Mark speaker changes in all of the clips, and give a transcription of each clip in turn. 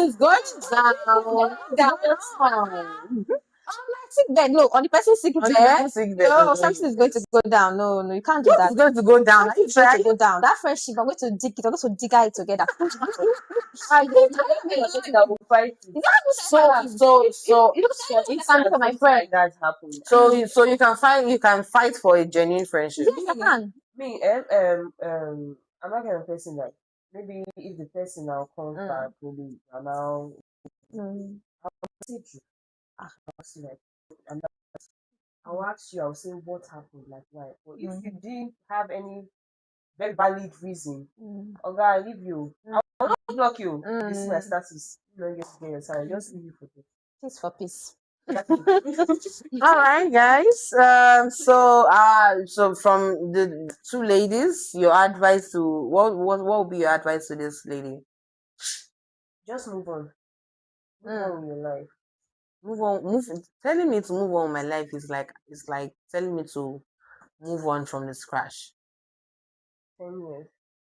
Speaker 1: is going down. Sick bed, no, on the person's sick bed. No, something is going to go down. No, you can't do that. It's going to go down. It's going to go down. That friendship, I'm going to dig it. I'm going to dig it together. I will fight it. So it's time for my friend. That happened. So you can fight for a genuine friendship. Yes, I can. Me, I'm not kind of person that maybe if the person now comes back, maybe now I'll see you. I'll see like I'll ask you, I'll say what happened, like why. But if you didn't have any very valid reason, okay, I'll leave you. I'll not block you. This is my status. You don't get to get your time. Just leave you for this. Peace for peace. All right, guys. So from the two ladies, your advice to what would be your advice to this lady? Just move on. Move on with your life. Move on. Telling me to move on with my life is like telling me to move on from the scratch. 10 years.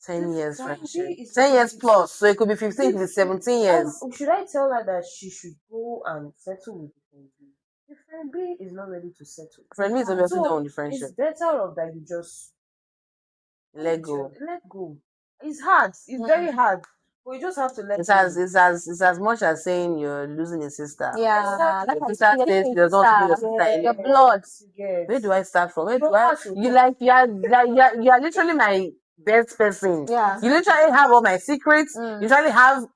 Speaker 1: 10 years friendship. 10 years plus. So it could be 15 to 17 years. Should I tell her that she should go and settle with the friend B? The friend B is not ready to settle. Friend B is obviously done with the friendship. It's better off that you just let go. Let go. It's hard. It's very hard. But you just have to let it go. It's as much as saying you're losing a sister. Yeah. Your sister says she does not feel your sister anymore. Your blood. Where do I start from? You are literally my best person. Yeah. You literally have all my secrets. You literally have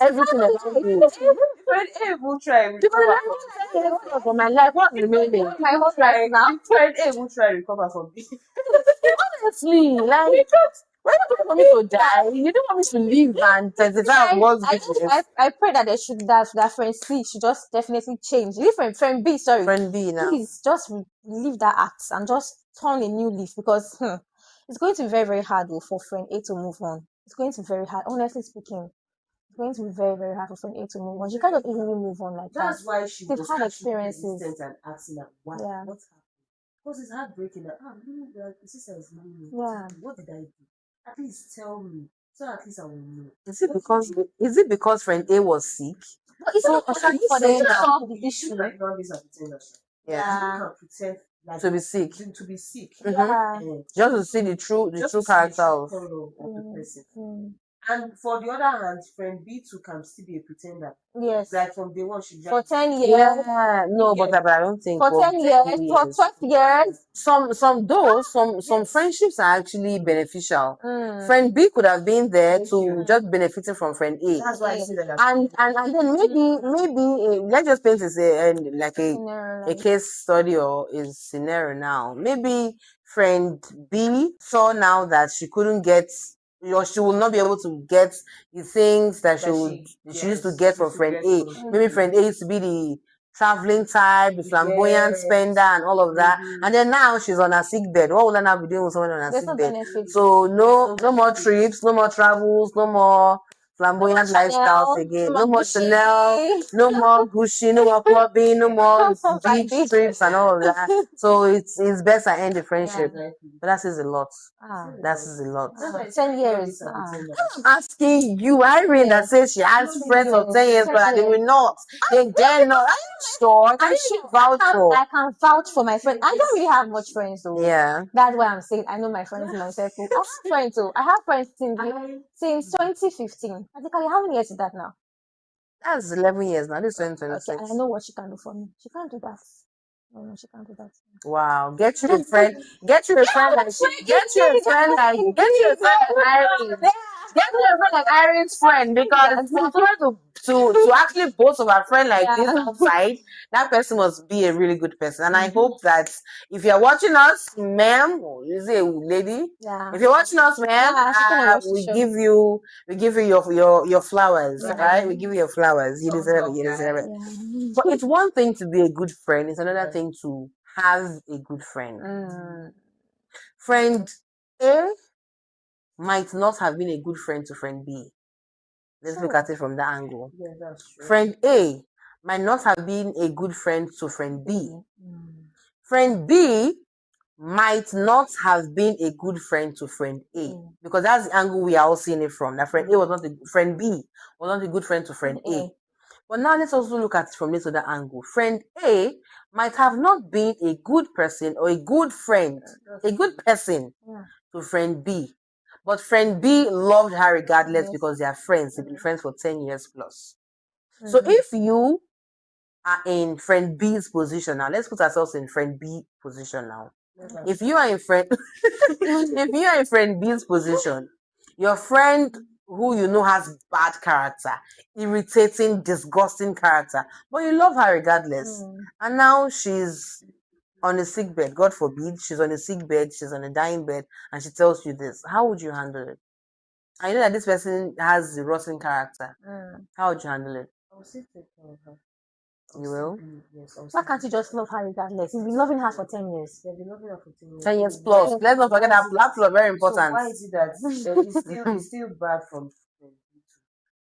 Speaker 1: everything about you. Friend A will try to recover from my life. What remaining? My whole life now. Friend A will try to recover from me. Honestly, like when you want me to die, you don't want me to live and testify what's business. I pray that they should that friend C should just definitely change. Friend B, sorry. Friend B now. Please just leave that act and just turn a new leaf because it's going to be very, very hard for friend A to move on. It's going to be very hard, honestly speaking. It's going to be very, very hard for friend A to move on. She can't just easily move on like that. That's why she was had experiences and asking her what happened. Because it's heartbreaking that the sister is leaving me. Yeah. What did I do? At least tell me. So at least I will know. Is it because friend A was sick? So are you saying the issue? Like yeah. You can pretend like to be sick. To be sick. Mm-hmm. Just to see the true character of the person. And for the other hand, friend B too can still be a pretender. Yes. Like from day one, she for 10 years. Yeah. No, but I don't think for 10 years, for 12 years. Some friendships are actually beneficial. Friend B could have been there to just benefiting from friend A. That's why I see that. And then maybe let's just paint this a case study or a scenario now. Maybe friend B saw now that she couldn't get. She will not be able to get the things that she used to get from friend A. Maybe friend A used to be the traveling type, the flamboyant spender, and all of that. And then now she's on her sick bed. What will I now be doing with someone on her sick bed? So no more trips, no more travels, no more flamboyant lifestyles again. No more Chanel, no more Gucci, no more clubbing, no more beach trips and all of that. So it's best I end the friendship. But that says a lot. That says a lot. 10 years. I'm asking you, Irene, that says she has friends for 10 years, but they will not. They dare not. Are you sure? Can she vouch for? I can vouch for my friends. I don't really have much friends though. Yeah. That's why I'm saying I know my friends in my circle. I have friends too. I have friends since 2015. Practically, how many years is that now? That's 11 years now. This is 2026. Okay, I know what she can do for me. She can't do that. No, she can't do that. Wow. Get you a friend. Get you a friend like Irene. Get you a friend like Irene's friend because to actually boast of a friend like this outside, that person must be a really good person. And I hope that if you're watching us, ma'am, is it a lady? Yeah. If you're watching us, ma'am, we give you your flowers, right? We give you your flowers. You deserve it. You deserve it. Yeah. But it's one thing to be a good friend. It's another thing to have a good friend. Friend A might not have been a good friend to friend B. Let's look at it from that angle. Yeah, that's true. Friend A might not have been a good friend to friend B. Friend B might not have been a good friend to friend A, because that's the angle we are all seeing it from. That friend A was not a friend B, was not a good friend to friend A. But now let's also look at it from this other angle. Friend A might have not been a good person or a good friend, a good person to friend B. But friend B loved her regardless because they are friends. They've been friends for 10 years plus. So if you are in friend B's position now, let's put ourselves in friend B position now. If you are in friend B's position, your friend who you know has bad character, irritating, disgusting character, but you love her regardless. And now she's on a sick bed, God forbid, she's on a sick bed, she's on a dying bed, and she tells you this. How would you handle it? I know that this person has a rotten character. How would you handle it?
Speaker 2: I will still take care of her.
Speaker 1: You will?
Speaker 2: Yes.
Speaker 3: Why can't you just love her regardless? You've been loving her for 10 years.
Speaker 2: They've been loving her for 10 years.
Speaker 1: 10 years plus. Let's not forget that that's very important.
Speaker 2: So why is it that it's still bad from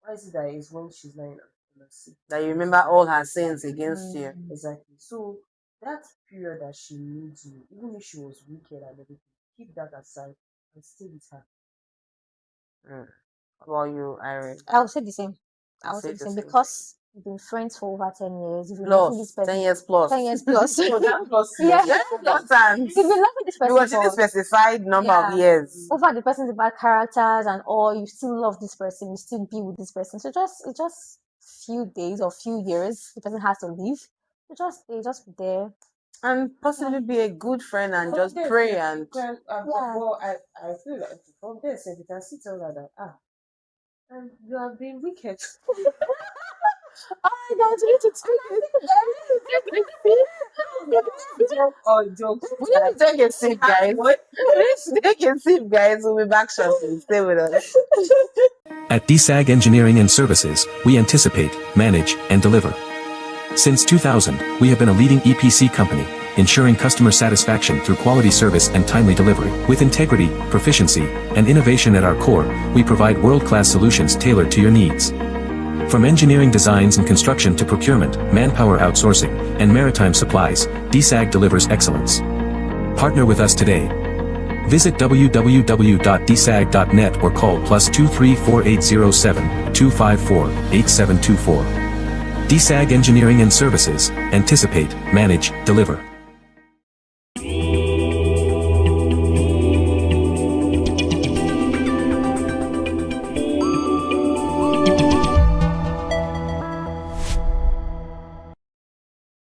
Speaker 2: why is it that it's when she's lying on a sick?
Speaker 1: That you remember all her sins against you.
Speaker 2: Exactly. So that period that she needs you, even if she was wicked and everything, keep that aside and stay with her.
Speaker 1: Well, you, Irene.
Speaker 3: I would say the same. I would say the same because we've been friends for over 10 years. You've been loving this person.
Speaker 1: 10 years plus.
Speaker 3: 10 years plus.
Speaker 1: Yeah.
Speaker 3: You've been loving this person.
Speaker 1: You should be specified number of years.
Speaker 3: Over the person's bad characters and all, you still love this person, you still be with this person. So it's just few days or few years the person has to leave. They just be there.
Speaker 1: And possibly be a good friend and just pray and
Speaker 2: well, I feel like from there, if you can see tell her that and you have been wicked.
Speaker 3: Oh my God, you need to take
Speaker 2: it. Joke.
Speaker 1: We need to take a sip, guys. We need to take a sip, guys. We'll be back shortly. Stay with us.
Speaker 4: At DSAG Engineering and Services, we anticipate, manage, and deliver. Since 2000, we have been a leading EPC company, ensuring customer satisfaction through quality service and timely delivery. With integrity, proficiency, and innovation at our core, we provide world-class solutions tailored to your needs. From engineering designs and construction to procurement, manpower outsourcing, and maritime supplies, DSAG delivers excellence. Partner with us today. Visit www.dsag.net or call +23 4807 254 8724. DSAG Engineering and Services, anticipate, manage, deliver.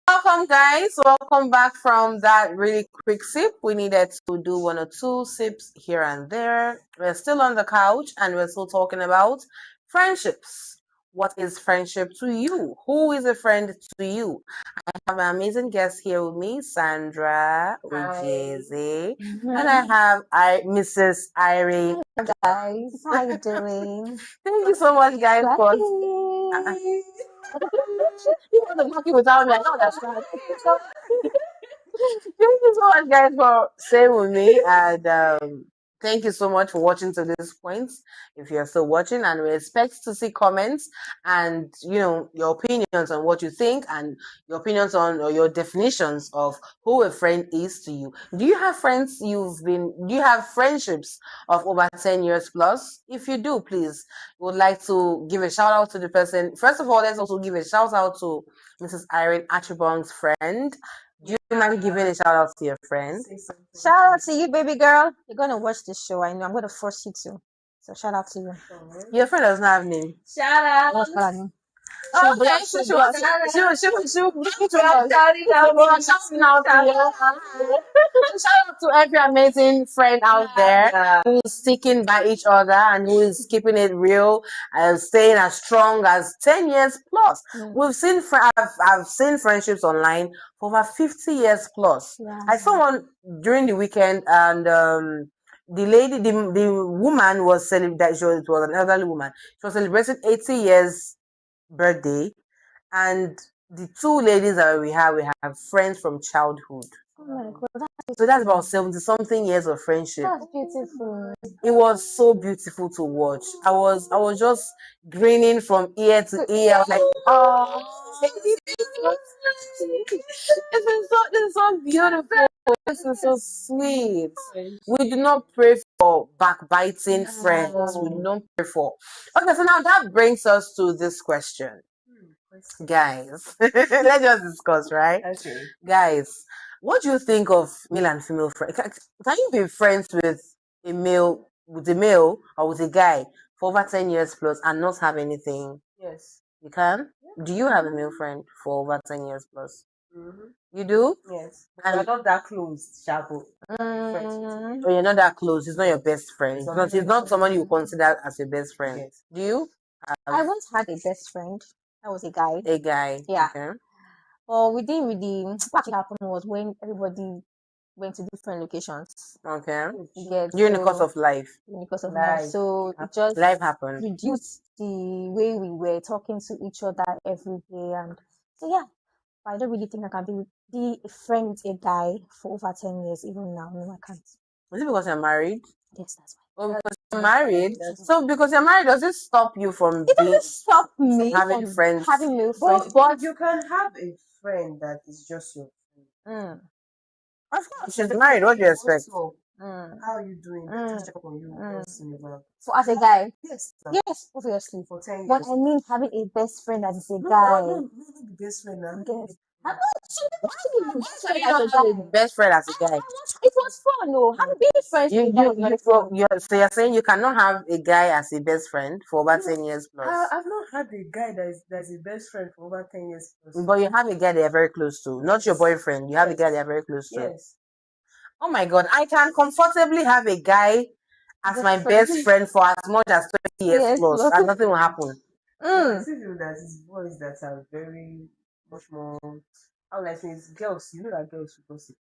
Speaker 1: Welcome, guys. Welcome back from that really quick sip. We needed to do 1 or 2 sips here and there. We're still on the couch and we're still talking about friendships. What is friendship to you? Who is a friend to you? I have an amazing guest here with me, Sandra Ujeze, and I have Mrs. Irene.
Speaker 3: Hi guys, how you doing?
Speaker 1: Thank you so much, guys, for you want to market without me. I know that's right. Thank you so much, guys, for staying with me, and thank you so much for watching to this point. If you're still watching, and we expect to see comments and your opinions on what you think and your opinions on or your definitions of who a friend is to you. Do you have friends do you have friendships of over 10 years plus? If you do, please, we would like to give a shout out to the person. First of all, let's also give a shout out to Mrs. Irene Achibong's friend. Do you mind giving a shout out to your friend?
Speaker 3: Shout out to you, baby girl. You're gonna watch this show. I know. I'm gonna force you to. So shout out to you.
Speaker 1: Your friend doesn't have name.
Speaker 3: Shout out. What's her name?
Speaker 1: Shout out to every amazing friend out there who's sticking by each other and who is keeping it real and staying as strong as 10 years plus. We've seen I've seen friendships online for over 50 years plus. I saw one during the weekend, and the woman was celebrating. It was an elderly woman. She was celebrating 80 years birthday, and the 2 ladies that we have friends from childhood.
Speaker 3: Oh my God,
Speaker 1: so that's about 70-something years of friendship.
Speaker 3: That's beautiful.
Speaker 1: It was so beautiful to watch. I was just grinning from ear to ear. I was like, oh, this is so beautiful.
Speaker 2: this is so sweet. We do not pray for backbiting friends. We don't pray for. Okay, so now that brings us to this question. Guys, let's just discuss, right?
Speaker 1: Okay.
Speaker 2: Guys, what do you think of male and female friends? Can you be friends with a male or with a guy for over 10 years plus and not have anything?
Speaker 1: Yes.
Speaker 2: You can? Do you have a male friend for over 10 years plus?
Speaker 1: Mm-hmm.
Speaker 2: You do?
Speaker 1: Yes.
Speaker 2: And-
Speaker 1: We're not that close, Shabu.
Speaker 2: Oh, you're not that close. He's not your best friend. He's not someone you consider as your best friend.
Speaker 1: Yes.
Speaker 2: Do you?
Speaker 3: I once had a best friend. That was a guy.
Speaker 2: A guy.
Speaker 3: Yeah.
Speaker 2: Okay.
Speaker 3: But we didn't really. What actually happened was when everybody went to different locations.
Speaker 2: Okay.
Speaker 3: You get,
Speaker 2: During the
Speaker 3: so-
Speaker 2: course of life.
Speaker 3: in the course of
Speaker 1: Life.
Speaker 3: life. So it just
Speaker 2: Life happened.
Speaker 3: reduced the way we were talking to each other every day. And so, yeah, I don't really think I can be a friend with a guy for over 10 years, even now. No, I can't.
Speaker 2: Is it because you're married?
Speaker 3: Yes, that's why.
Speaker 2: Oh, because you're married? So because you're married, does it stop you from
Speaker 3: It
Speaker 2: being
Speaker 3: doesn't stop me
Speaker 2: having
Speaker 3: from
Speaker 2: friends?
Speaker 3: having male friends.
Speaker 1: But you can have a friend that is just your friend.
Speaker 2: Of course, she's married. What do you expect?
Speaker 1: Also,
Speaker 3: Mm.
Speaker 1: how are you doing? Just check up on you once in a while.
Speaker 3: So, as a guy,
Speaker 1: Yes.
Speaker 3: yes, obviously.
Speaker 1: For 10 years.
Speaker 3: But I mean, having a best friend that is a
Speaker 1: No,
Speaker 3: guy.
Speaker 1: no, the best friend now.
Speaker 3: Yes. I'm
Speaker 2: Why you don't have a best friend as a guy?
Speaker 3: It was fun, though. Having been friends with a guy.
Speaker 2: So you're saying you cannot have a guy as a best friend for over 10 years plus.
Speaker 1: I've not had a guy that's a best friend for over 10 years. Plus.
Speaker 2: But you have a guy that you're very close to. Not your boyfriend. You have a guy that you're very close to.
Speaker 1: Yes.
Speaker 2: Oh my God. I can comfortably have a guy as my best friend for as much as 20 years
Speaker 3: Yes,
Speaker 2: plus.
Speaker 3: plus.
Speaker 2: And nothing will happen.
Speaker 1: I see people that is boys that are very much more. How will I say it's girls? You know that girls will gossip.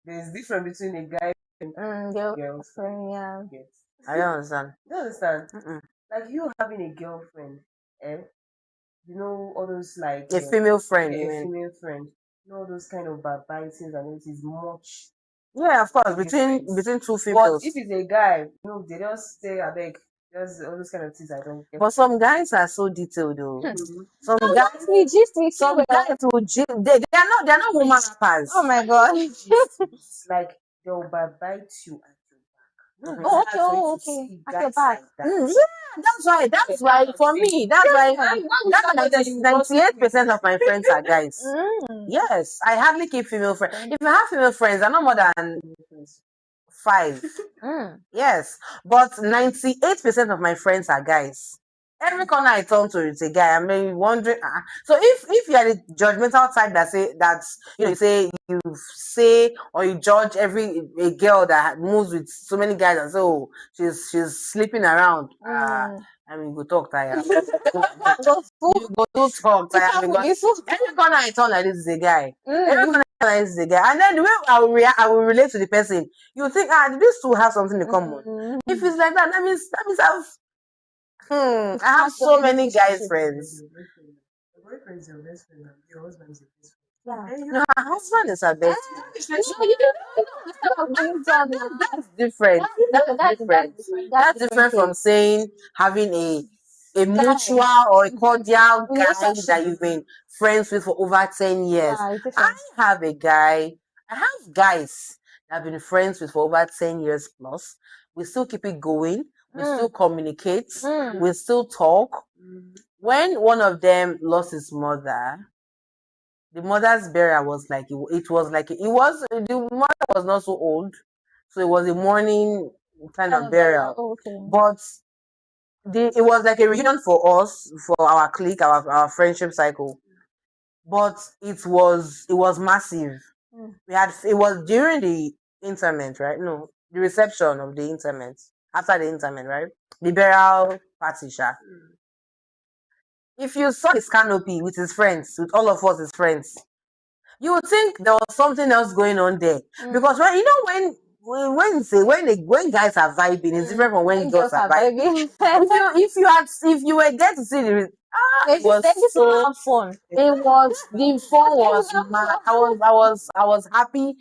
Speaker 1: There's difference between a guy and girls.
Speaker 3: Friend, yeah.
Speaker 1: Yes.
Speaker 2: I don't understand.
Speaker 1: You understand?
Speaker 2: Mm-mm.
Speaker 1: Like you having a girlfriend, you know all those like
Speaker 2: A female friend,
Speaker 1: yeah,
Speaker 2: you
Speaker 1: a
Speaker 2: mean?
Speaker 1: female friend. You know all those kind of bitings and it is much.
Speaker 2: Yeah, of course. Between two females.
Speaker 1: But if it's a guy, you know, they just say I beg. Just all those kind of things I don't get.
Speaker 2: But some guys are so detailed though. Some
Speaker 3: Oh,
Speaker 2: guys
Speaker 3: that's me, just me.
Speaker 2: some guys will they're not woman rappers.
Speaker 3: Oh my god.
Speaker 1: It's like they'll bite you at your back.
Speaker 2: Mm.
Speaker 3: Oh,
Speaker 1: It's
Speaker 3: okay,
Speaker 1: hard for you
Speaker 3: oh,
Speaker 1: to see
Speaker 3: okay. At
Speaker 1: guys
Speaker 3: your back.
Speaker 1: like that.
Speaker 2: Yeah, that's why for me, that's why 98% of my friends are guys. Yes, I hardly keep female friends. If I have female friends, they're not more than 5. Yes, but 98% of my friends are guys. Every corner I turn to, it's a guy. I'm wondering. So if you are the judgmental type that you say or you judge a girl that moves with so many guys and say, oh, she's sleeping around. I mean, go talk tired. You go do talk tired because every corner I turn like this is a guy. Every corner I turn like this is a guy. And then the way I will relate to the person, you think, these two have something in common. If it's like that means I have so many guys friends.
Speaker 1: Your boyfriend is your best friend. Your husband is your best
Speaker 3: Yeah.
Speaker 1: friend.
Speaker 2: No, her husband is her best friend. That's different. That's different from saying having a mutual or a cordial guy that you've been friends with for over 10 years. I have a guy. I have guys that I've been friends with for over 10 years plus. We still keep it going. We still communicate. We still talk. When one of them lost his mother, the mother's burial was like the mother was not so old, so it was a mourning kind of burial. But it was like a reunion for us, for our clique, our friendship cycle. But it was massive. It was during the interment, right? No, the reception of the interment. After the interment, right? The burial party, sha. If you saw his canopy with his friends, with all of us his friends, you would think there was something else going on there. Because when guys are vibing, it's different from when girls are vibing. if you were there to see it was so fun. The fun was mad. I was happy.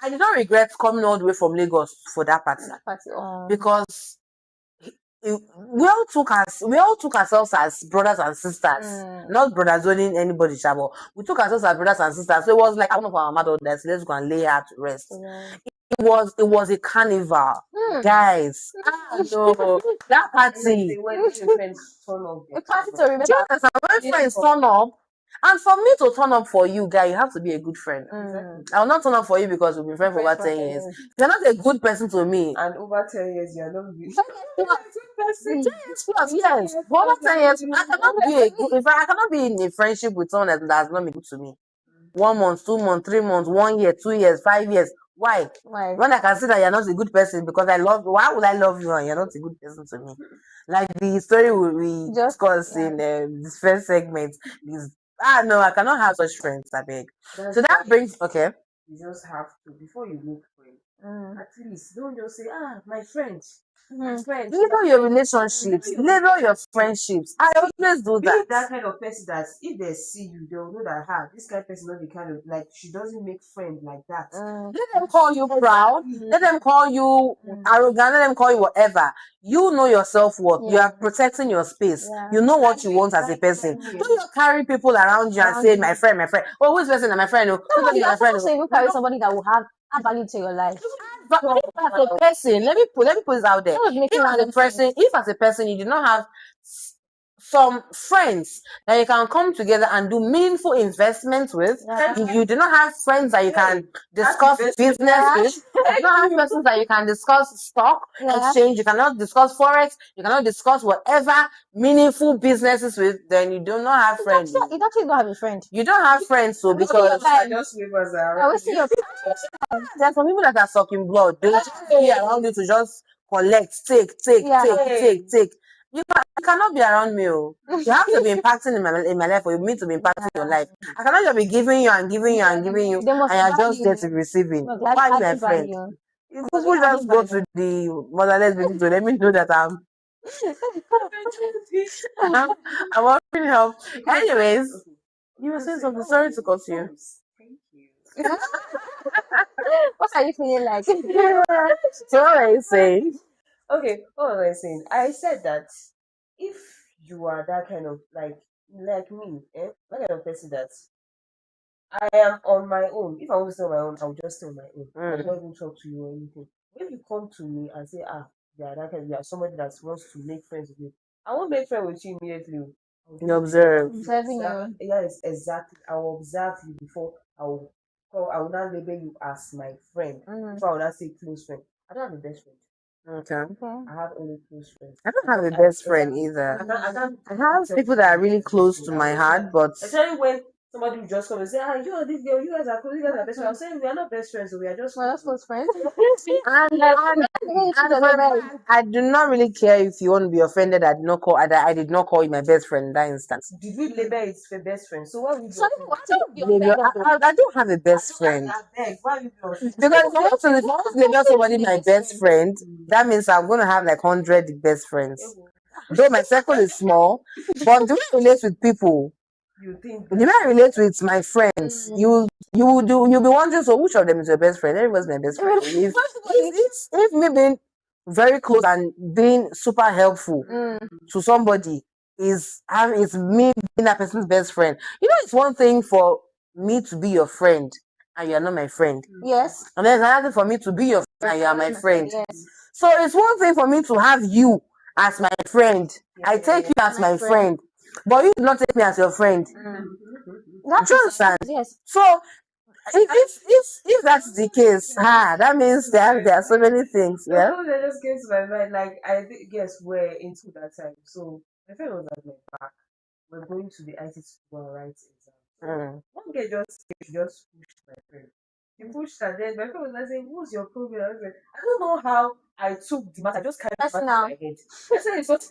Speaker 2: I did not regret coming all the way from Lagos for that party. Because we all took ourselves as brothers and sisters, not brothers owning anybody, but we took ourselves as brothers and sisters. So it was like one of our mother that's let's go and lay her to rest. It was a carnival, guys. No, that party.
Speaker 1: When your friends turn up,
Speaker 3: A party to remember.
Speaker 2: Just when friends turn up, and for me to turn up for you, guy, you have to be a good friend. I will not turn up for you because we've been friends for over 10 years. If you're not a good person to me,
Speaker 1: and over 10 years, you're not good.
Speaker 2: yes, for over 10 years, I cannot be a good. In fact, I cannot be in a friendship with someone that has not been good to me. 1 month, 2 months, 3 months, 1 year, 2 years, 5 years. Why? When I can see that you're not a good person because I love you, why would I love you and you're not a good person to me? Like the story we discussed in this first segment is, no, I cannot have such friends, I beg. So that brings, okay.
Speaker 1: You just have to, before you make friends, at least don't just say, my friend. Friends.
Speaker 2: Label your relationships, label your friendships. I always do that.
Speaker 1: Be that kind of person that if they see you, they'll know that this kind of person not the kind of, like, she doesn't make friends like that.
Speaker 2: Let them call you proud, let them call you arrogant, let them call you whatever. You know your self-worth. You are protecting your space. You know what you want as a person. Don't just carry people around you and say, my friend, my friend. Oh, who's person? My friend.
Speaker 3: No, you also even carry somebody that will add value to your life.
Speaker 2: But if as a person, let me put this out there. If as a person you do not have some friends that you can come together and do meaningful investments with, you do not have friends that you can discuss business with, you do not have persons that you can discuss stock exchange, you cannot discuss forex, you cannot discuss whatever meaningful businesses with, then you do not have friends.
Speaker 3: You actually don't have a friend.
Speaker 2: You don't have friends, so because
Speaker 1: just wavers
Speaker 3: I will see your
Speaker 2: there are some people that are sucking blood. They will just be around you to just collect, take. You cannot be around me. You have to be impacting in my life, or you mean to be impacting your life. I cannot just be giving you and giving you and giving you, and you're just there to be receiving. Why are you my friend? If people just go to the motherless baby to let me know that I'm offering help. Anyways, you were saying something. Sorry to cut you.
Speaker 1: Thank you.
Speaker 3: What are you feeling like?
Speaker 2: So what are you saying?
Speaker 1: Okay, what was I saying? I said that if you are that kind of like me, that kind of person that I am on my own. If I want to stay on my own, I'll just stay on my own. I don't even talk to you or anything. If you come to me and say, you are somebody that wants to make friends with me, I won't make friends with you immediately.
Speaker 2: You observe.
Speaker 3: Observing you.
Speaker 1: Yes, exactly. I will observe you before I will not label you as my friend. Before I will not say close friend. I don't have a best friend.
Speaker 2: Okay.
Speaker 1: I have only close friends.
Speaker 2: I don't have a best friend either. I have people that are really close to my heart, but
Speaker 1: especially when somebody will just come and say, you are this girl, you guys are close, you guys are best friends. I'm saying we are not best friends, so we are just
Speaker 3: close friends.
Speaker 2: I do not really care if you want to be offended. I did not call you my best friend in that instance.
Speaker 1: Did we label it for best friend? So why would
Speaker 2: I don't have a best friend.
Speaker 1: Why would you
Speaker 2: Because if I want to label somebody my best friend, that means I'm going to have like 100 best friends. Though my circle is small, but the way I relate with people, the way I relate with my friends, you'll be wondering, so which of them is your best friend? Everybody's my best friend. If me being very close and being super helpful to somebody is me being that person's best friend. You know, it's one thing for me to be your friend and you're not my friend.
Speaker 3: Yes.
Speaker 2: And there's another thing for me to be your friend and you are my friend.
Speaker 3: Yes.
Speaker 2: So it's one thing for me to have you as my friend. I take you as my friend. But you do not take me as your friend. Do you understand?
Speaker 3: Yes.
Speaker 2: So if that's the case, that means there are so many things. Yeah.
Speaker 1: No, that just came to my mind. Like I guess we're into that time. So my friend was at my back. We're going to the IT school and write exam. One girl just pushed my friend. He pushed her, then my friend was like saying, "What's your problem?" I was like, I don't know how I took the matter. I just carried the matter in my head. I said, "It's not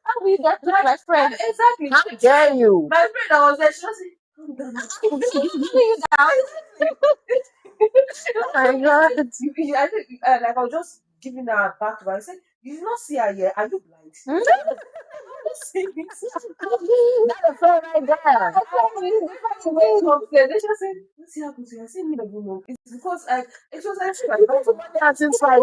Speaker 3: how will you get to my friend?"
Speaker 1: Exactly.
Speaker 2: How dare you?
Speaker 1: My friend, I was like, she was like, "Calm down."
Speaker 2: Oh my God.
Speaker 1: I think like I was just giving her back to her. I said, "You did not see her here. Are you blind?"
Speaker 2: That's a friend right there.
Speaker 1: They just said, what's happened to you? I said, me don't know. It's because it was like,
Speaker 2: Somebody else in fight.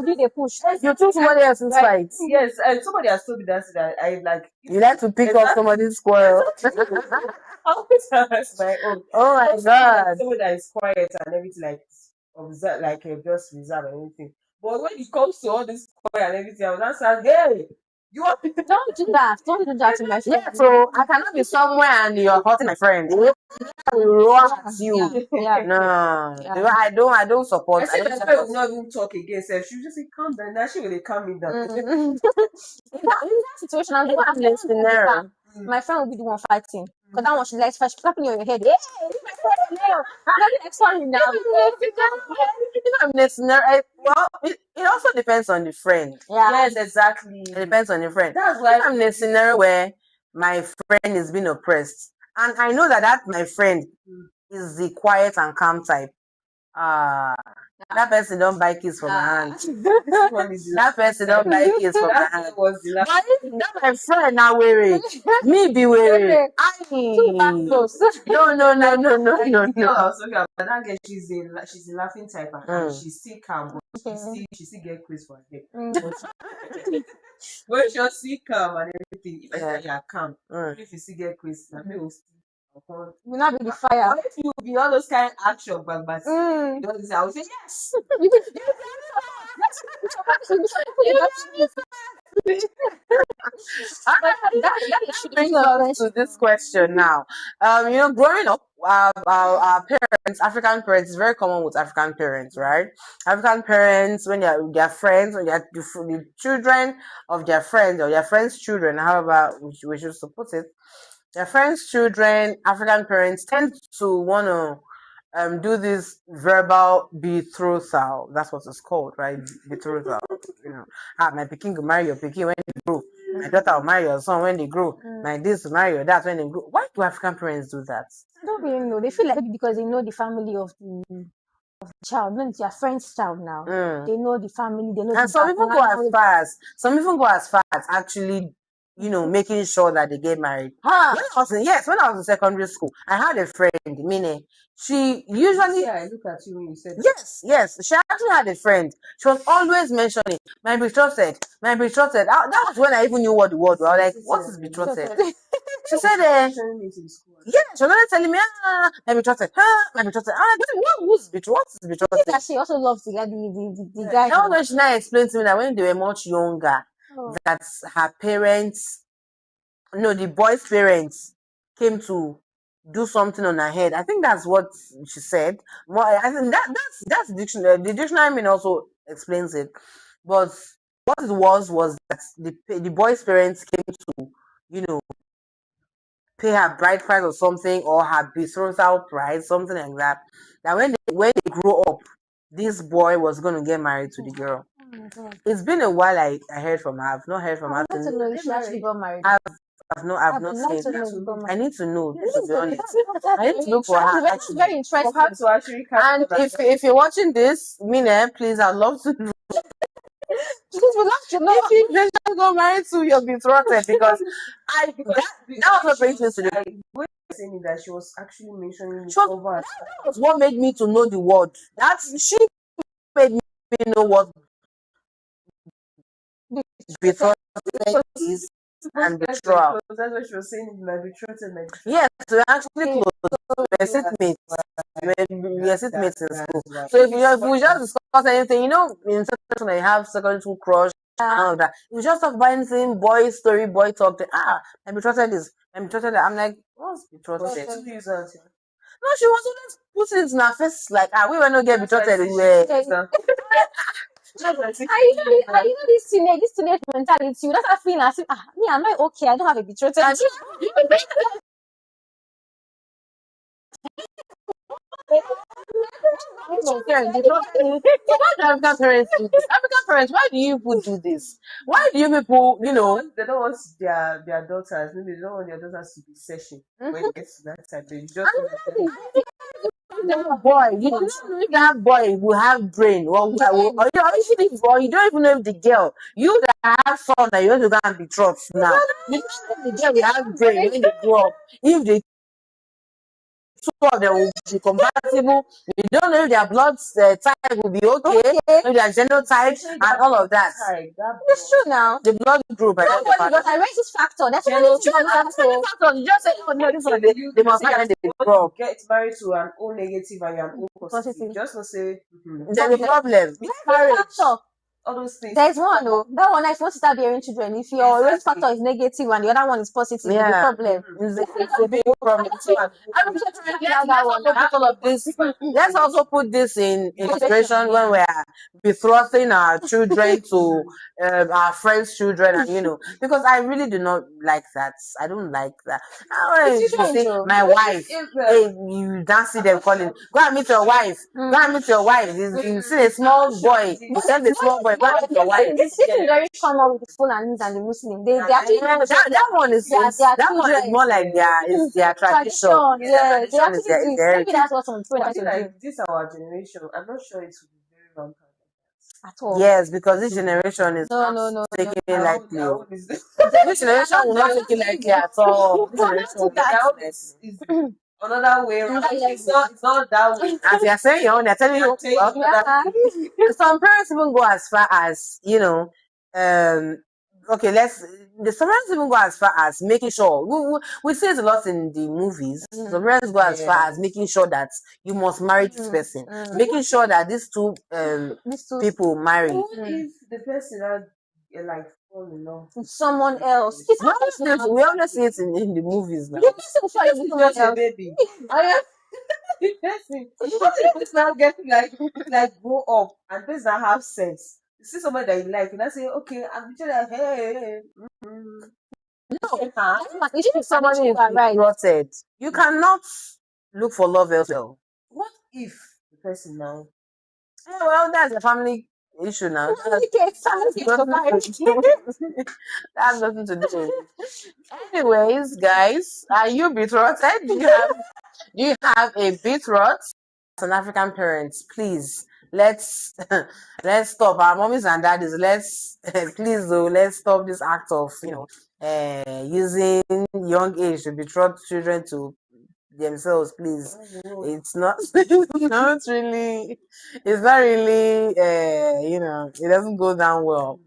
Speaker 3: They push.
Speaker 2: You took somebody else's fight.
Speaker 1: yes, and somebody has told me that I like.
Speaker 2: You like to pick up somebody's squirrel.
Speaker 1: I always ask my own.
Speaker 2: Oh my God.
Speaker 1: Someone that is quiet and everything, like observe, like just reserve and everything. But when it comes to all this quiet and everything, I would answer, hey, you are
Speaker 3: Don't do that. Don't do that to my friend.
Speaker 2: Yeah, so I cannot be somewhere and you're hurting my friend. You will roar at you.
Speaker 3: Yeah.
Speaker 2: No,
Speaker 3: Yeah.
Speaker 2: I don't support.
Speaker 1: I said
Speaker 2: I don't
Speaker 1: my friend will
Speaker 2: support.
Speaker 1: not even talk against her. She will just say, calm down. Now she will calm me down.
Speaker 3: In that situation, I'm the one
Speaker 2: Listening there.
Speaker 3: my friend will be the one fighting. Because that one she likes fight, she's clapping you on your head. Hey, leave my friend alone. Nothing like sorry now.
Speaker 2: I'm listening. Well, it also depends on the friend.
Speaker 3: Yeah.
Speaker 1: Yes, exactly.
Speaker 2: It depends on the friend.
Speaker 1: That's why
Speaker 2: I'm in a scenario where my friend is being oppressed, and I know that my friend is the quiet and calm type. That person don't buy kiss from my hand. That person don't buy kiss from my hand.
Speaker 1: was the last.
Speaker 2: But if that my friend now weary, me be weary. No.
Speaker 1: Also, but that girl, she's a laughing type, and she's still calm, but she still get quiz for her head. When she'll see calm and everything, if I say you're calm, if you still get quiz, I may
Speaker 3: will not be the fire.
Speaker 1: If you be all those kind of action, but I will say yes.
Speaker 2: That brings us to this question now. Growing up, our parents, African parents, is very common with African parents, right? African parents, when they're their friends, when they're the children of their friends or their friends' children, however we should put it, their friends' children, African parents tend to want to do this verbal betrothal. That's what it's called, right? Betrothal. My pikin will marry your pikin when they grow. My daughter will marry your son when they grow. My this will marry your dad when they grow. Why do African parents do that?
Speaker 3: I don't really know. They feel like because they know the family of the child, no, it's their friend's child now. They know the family. They know.
Speaker 2: And some even go as far as actually, making sure that they get married. When I was in secondary school, I had a friend, meaning she usually.
Speaker 1: Yeah, I look at you when you said that.
Speaker 2: Yes. She actually had a friend. She was always mentioning my betrothed. That was when I even knew what the word was. I was like, what is betrothed? She said, she was telling me, my betrothed, my betrothed. What is betrothed?
Speaker 3: Yeah, she also loves the guy.
Speaker 2: That was when she now explained to me that when they were much younger, that her parents, the boy's parents came to do something on her head. I think that's what she said. Well, I think that's the dictionary. The dictionary also explains it. But what it was that the boy's parents came to, pay her bride price or something, or her betrothal price, something like that. That when they grow up, this boy was going to get married to the girl. It's been a while I heard from her. I've not heard from her.
Speaker 3: I know she actually got married.
Speaker 2: I've not seen her. I need to know, to be honest. I need to look for her.
Speaker 3: That's very interesting.
Speaker 1: For her to actually
Speaker 2: And if you're watching this, Mina, please, I'd love to know.
Speaker 3: Please, we'd love to know.
Speaker 2: If you just got married to your betrothed, because that was what brings me to the.
Speaker 1: Saying that she was actually mentioning
Speaker 2: over. That was what made me to know the word. She made me know what betrothed is and betrothal.
Speaker 1: That's what she was saying. My betrothed.
Speaker 2: Yes, we're actually close. We're seatmates. We're seatmates in school. So if we just discuss anything, in section I have secondary school crush and all of that. If we just talk about anything, boy story, boy talk, my betrothed is. I'm like, what's betrothed? No, she was always putting it in her face like, we will not get betrothed. I
Speaker 3: this teenage mentality. That's a feeling as if me, am I okay? I don't have a betrothed.
Speaker 2: African parents, why do you people do this? Why do you people,
Speaker 1: they don't want their daughters, maybe they don't want their daughters to be session when it gets to that time. They just
Speaker 2: that boy, you don't know if that boy will have brain, or you don't even know if the girl, you that have son that you want to go and be betrothed now, you don't know if the girl will have brain when they grow up. If the two of them will be compatible, you don't know if their blood type will be okay, if their genotype and all of that.
Speaker 3: It's true now.
Speaker 2: The blood group, I don't know.
Speaker 3: But I raise this factor. That's why
Speaker 2: you just say, oh no, this one they must find they grow up.
Speaker 1: Get married to an O negative and you're an O positive. Just to say,
Speaker 2: There's a problem.
Speaker 3: factor.
Speaker 1: all those things.
Speaker 3: There's one though. That one, if you want to start bearing children, if your risk factor is negative and the other one is positive, it's a problem.
Speaker 2: It's a big problem. Let's also put this in situation when we are betrothing our children to our friends' children, and because I really do not like that. I don't like that. My wife, hey, you don't see them calling. Go and meet your wife. Go and meet your wife. You see a small boy. You send the small boy. Go and meet your wife.
Speaker 3: This is very common with the Fulanis and the Muslims. They actually
Speaker 2: that one is more like their tradition.
Speaker 3: Yeah, they actually do. Maybe that's what some
Speaker 1: I feel like this our generation. I'm not sure it will be very long time
Speaker 3: at all.
Speaker 2: Yes, because this generation is not taking it lightly. This generation will not take it lightly at all.
Speaker 1: Another way around. It's not that way.
Speaker 2: As you're saying your own, they're telling you. Some parents even go as far as, some parents even go as far as making sure, we see it a lot in the movies. Some parents go as far as making sure that you must marry this person, making sure that these two people marry.
Speaker 1: If the person are like fall in love
Speaker 3: with someone else,
Speaker 2: we always see it in the movies now.
Speaker 1: Just a baby. The person now getting like grow up and person that have sex. You see somebody that you like, and I say, okay, I'm just like, hey.
Speaker 2: No, if somebody is rotted, you cannot look for love elsewhere.
Speaker 1: What if the person now?
Speaker 2: Well, that's a family issue now. That's nothing to do with it. Anyways, guys, are you betrothed? Do you have a betrothed? As an African parent, please let's stop our mommies and daddies. Let's stop this act of using young age to betroth children to themselves, please. It's not really it doesn't go down well.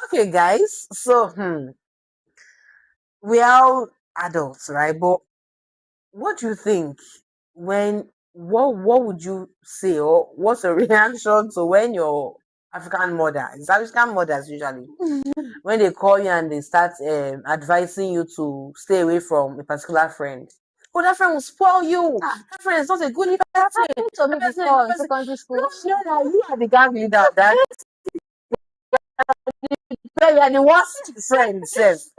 Speaker 2: Okay, guys, so we are all adults, right? But what do you think what would you say, or what's your reaction to when your African mothers usually when they call you and they start advising you to stay away from a particular friend? Oh, that friend will spoil you. That friend is not a good person.
Speaker 3: To me before in secondary school.
Speaker 2: No, you are the gang leader. That you are the worst friend, says.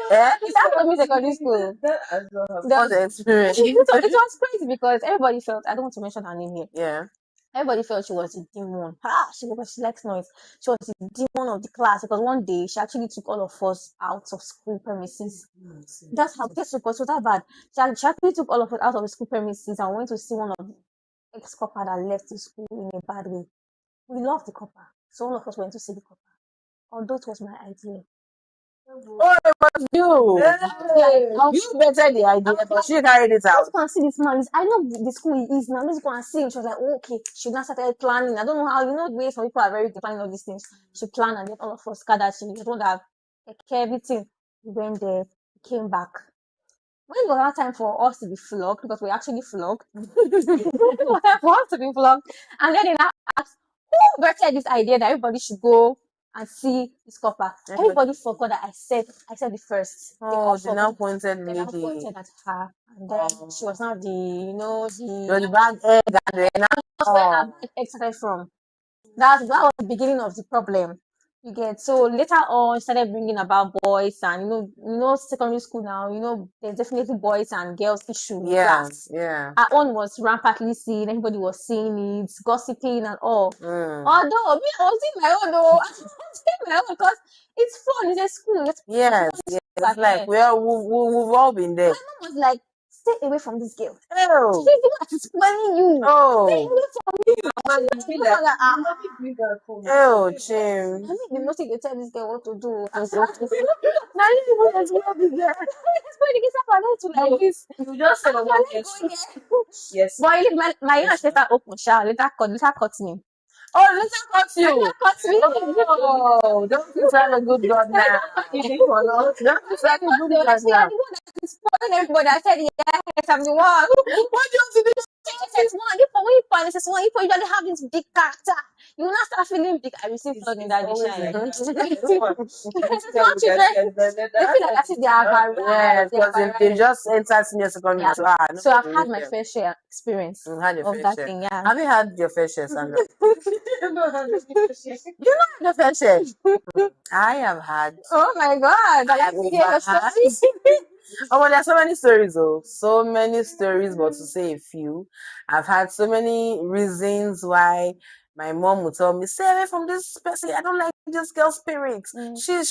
Speaker 3: That for me secondary school.
Speaker 2: That the experience.
Speaker 3: It was crazy because everybody felt, I don't want to mention her name here.
Speaker 2: Yeah.
Speaker 3: Everybody felt she was a demon. She likes noise. She was the demon of the class because one day she actually took all of us out of school premises. That's how this was so that bad. She actually took all of us out of the school premises and went to see one of the ex-copper that left the school in a bad way. We loved the copper, so all of us went to see the copper. Although it was my idea.
Speaker 2: Oh, it was you. You better the idea, but she carried it out.
Speaker 3: Let's go and see this man. I know the school is now. Let's go and see him. She was like, oh, okay. She now started planning. I don't know how, the way some people are very good planning all these things. She planned and then all of us gathered. She told her everything. We went there, came back. When it was our time for us to be flogged, because we actually flogged. It was time for us to be flogged. And then they now asked, who birthed this idea that everybody should go and see this copper? Everybody forgot that I said it first.
Speaker 2: Oh, they now pointed me.
Speaker 3: They pointed at her, and then she was not
Speaker 2: the bad egg, and
Speaker 3: that's where her bad egg started from. That was the beginning of the problem. You get, so later on started bringing about boys, and secondary school now, there's definitely boys and girls issue.
Speaker 2: Yeah.
Speaker 3: Our own was rampantly seen, everybody was seeing it, gossiping and all. Although me, I was in my own though. I was in my own because it's fun, it's a school.
Speaker 2: Yes. It's like we've all been there.
Speaker 3: My mom was like, stay away from this girl.
Speaker 2: Oh.
Speaker 3: She's the one that is spoiling you. Stay
Speaker 2: Oh.
Speaker 3: away from me.
Speaker 2: Oh, Jim.
Speaker 3: I mean, the most you tell this girl what to do. Now you even as well be there. That's why the kids are to like this.
Speaker 1: You just said
Speaker 3: I'm
Speaker 1: about
Speaker 3: like,
Speaker 1: yes.
Speaker 3: oh, yeah.
Speaker 1: Yes.
Speaker 3: Boy, my ears later open, later cut me.
Speaker 2: Oh, let's cut you.
Speaker 3: Cut me.
Speaker 2: Oh, don't you sound a good God now. Don't you sound a good God now.
Speaker 3: Spoiling everybody. I said, yes, I'm the one.
Speaker 2: What do you do?
Speaker 3: Yes, one. If when you find this one, if you usually have this big character, you will not start feeling big. I receive flood in that
Speaker 1: always
Speaker 3: shine.
Speaker 1: like that.
Speaker 3: It's not children. They feel like as if they are
Speaker 2: Yes, because if they just enter senior secondary
Speaker 3: Yeah.
Speaker 2: school, no
Speaker 3: So I've
Speaker 2: problem
Speaker 3: had
Speaker 2: with
Speaker 3: my
Speaker 2: them.
Speaker 3: fair share experience
Speaker 2: You've had your
Speaker 3: of
Speaker 2: fair
Speaker 3: that
Speaker 2: share.
Speaker 3: thing. Yeah.
Speaker 2: Have you had your fair share, Sandra?
Speaker 1: You
Speaker 2: Your fair share. I have had.
Speaker 3: Oh my God! I like
Speaker 2: I've
Speaker 3: to hear your
Speaker 2: had.
Speaker 3: stories.
Speaker 2: Oh, well, there are so many stories, though. So many stories, but to say a few, I've had so many reasons why my mom would tell me, "Stay away from this person. I don't like this girl's spirit. She. I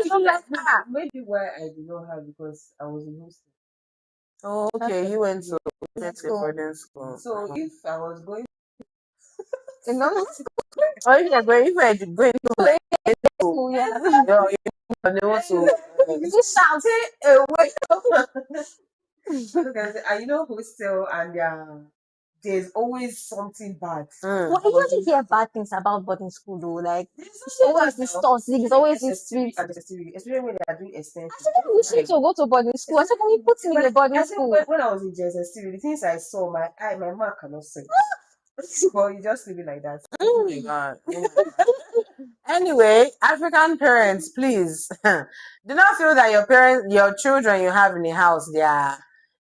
Speaker 2: don't like her."
Speaker 1: Maybe why I did not have because I was in hostel.
Speaker 2: Oh, okay. You went to boarding school.
Speaker 1: So if I was going
Speaker 3: You know,
Speaker 2: Oh, if you're going to like
Speaker 3: school, yeah.
Speaker 2: they want to.
Speaker 3: You shout.
Speaker 1: away. And you know hostel and there's always something bad.
Speaker 3: Well, you usually hear bad things about boarding school, though. Like, it's always this toxic. It's always this street.
Speaker 1: Especially when they are doing extension.
Speaker 3: I said, we should to go to boarding school. I said, can you put me in a boarding school?
Speaker 1: When I was in JSS, the things I saw, my mouth cannot say. But you just leave it like that.
Speaker 2: Oh my God. Anyway, African parents, please do not feel that your children you have in the house, they are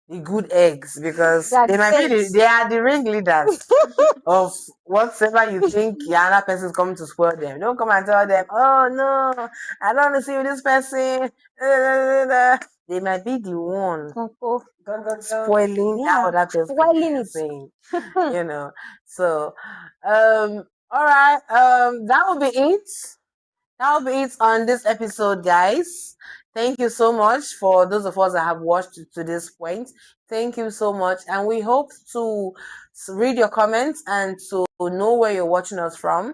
Speaker 2: the good eggs, because they might be they are the ringleaders of whatever you think the other person is coming to spoil them. Don't come and tell them, "Oh no, I don't want to see with this person." They might be the one spoiling that other person.
Speaker 3: Spoiling it.
Speaker 2: Saying, you know. So, all right. That will be it. That will be it on this episode, guys. Thank you so much for those of us that have watched to this point. Thank you so much. And we hope to read your comments and to know where you're watching us from.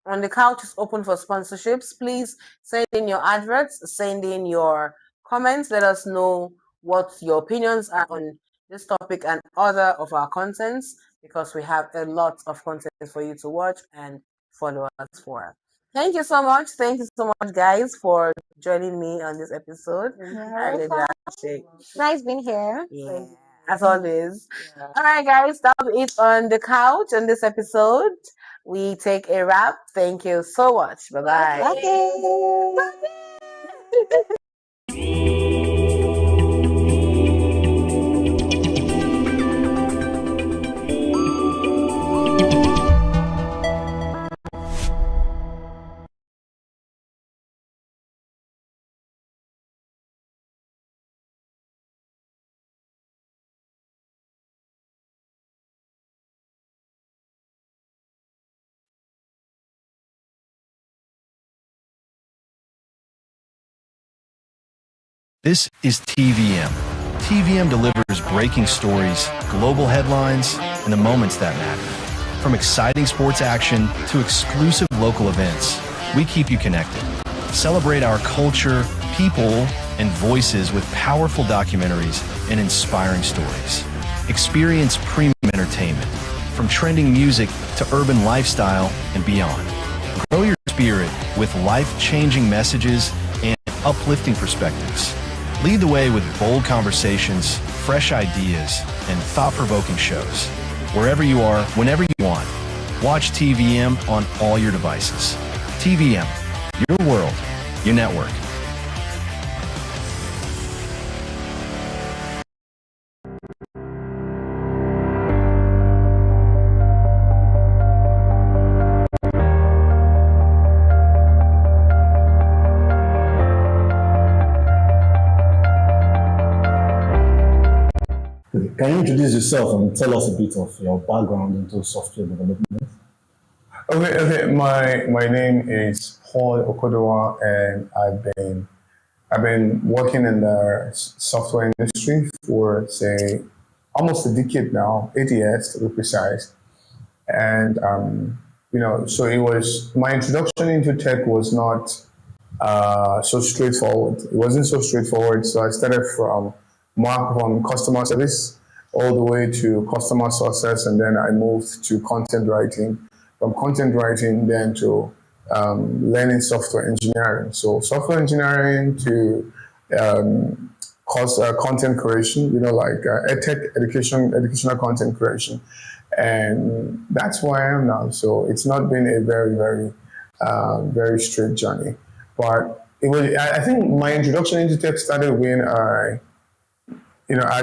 Speaker 2: On the Couch is open for sponsorships. Please send in your adverts, send in your comments. Let us know what your opinions are on this topic and other of our contents, because we have a lot of content for you to watch and follow us for. Thank you so much. Thank you so much, guys, for joining me on this episode. I really appreciate it.
Speaker 3: Nice being here.
Speaker 2: Yeah, as always. Yeah. All right, guys, that'll be it on the couch on this episode. We take a wrap. Thank you so much. Bye-bye.
Speaker 5: This is TVM. TVM delivers breaking stories, global headlines, and the moments that matter. From exciting sports action to exclusive local events, we keep you connected. Celebrate our culture, people, and voices with powerful documentaries and inspiring stories. Experience premium entertainment, from trending music to urban lifestyle and beyond. Grow your spirit with life-changing messages and uplifting perspectives. Lead the way with bold conversations, fresh ideas, and thought-provoking shows. Wherever you are, whenever you want. Watch TVM on all your devices. TVM, your world, your network.
Speaker 6: Can you introduce yourself and tell us a bit of your background into software development?
Speaker 7: Okay. My name is Paul Okodowa, and I've been working in the software industry for say almost a decade now, 8 years to be precise. And, so it was, my introduction into tech was not so straightforward. It wasn't so straightforward. So I started from customer service all the way to customer success, and then I moved to content writing. From content writing, then to learning software engineering. So software engineering to content creation, like educational content creation. And that's where I am now. So it's not been a very, very, very straight journey. But it was, I think my introduction into tech started when I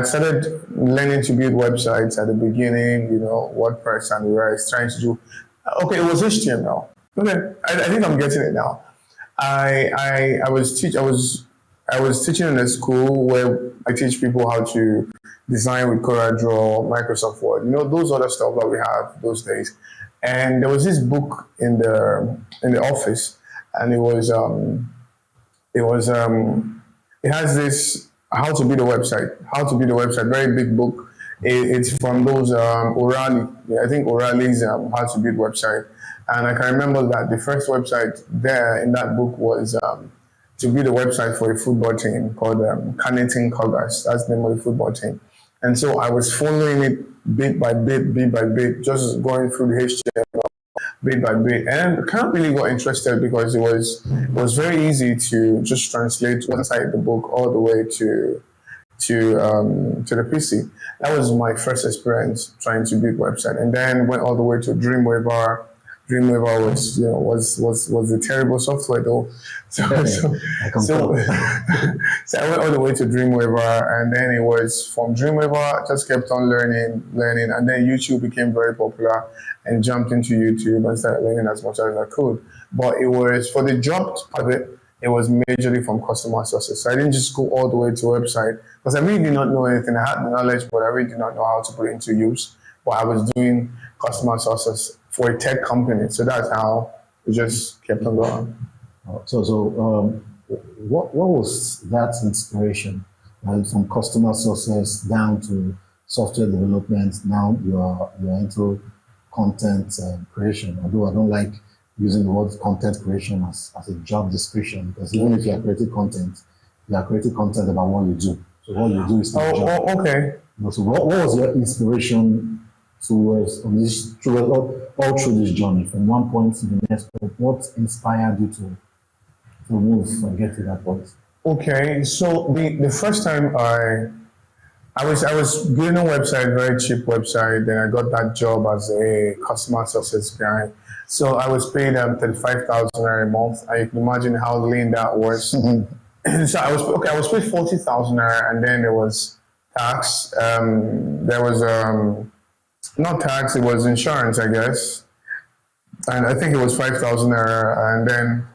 Speaker 7: started learning to build websites at the beginning, WordPress and the rest, trying to do, okay, it was HTML. Okay, I think I'm getting it now. I was teaching in a school where I teach people how to design with CorelDRAW, Microsoft Word, those other stuff that we have those days. And there was this book in the office, and it has this how to build a website, very big book. It's from those O'Reilly, I think O'Reilly's how to build website. And I can remember that the first website there in that book was to build a website for a football team called Carnington Cougars. That's the name of the football team. And so I was following it bit by bit, just going through the HTML bit by bit. And I kind of really got interested because it was very easy to just translate one side of the book all the way to the PC. That was my first experience trying to build website, and then went all the way to Dreamweaver. Dreamweaver was a terrible software though. So I went all the way to Dreamweaver, and then it was from Dreamweaver, just kept on learning, and then YouTube became very popular, and jumped into YouTube and started learning as much as I could. But it was, for the job part of it, it was majorly from customer success. So I didn't just go all the way to website, because I really did not know anything. I had the knowledge, but I really did not know how to put it into use. But I was doing customer success for a tech company. So that's how it just kept on going.
Speaker 6: What was that inspiration? From customer success down to software development, now you're into content creation. Although I don't like using the word content creation as a job description, because even if you are creating content, you are creating content about what you do. So what you do is the job.
Speaker 7: Okay.
Speaker 6: So what was your inspiration towards all through this journey, from one point to the next point? What inspired you to move and get to that point?
Speaker 7: Okay, so the first time I was building a website, very cheap website. Then I got that job as a customer success guy. So I was paid 35,000 a month. I can imagine how lean that was. So I was paid 40,000, and then there was tax. There was not tax, it was insurance, I guess. And I think it was 5,000, and then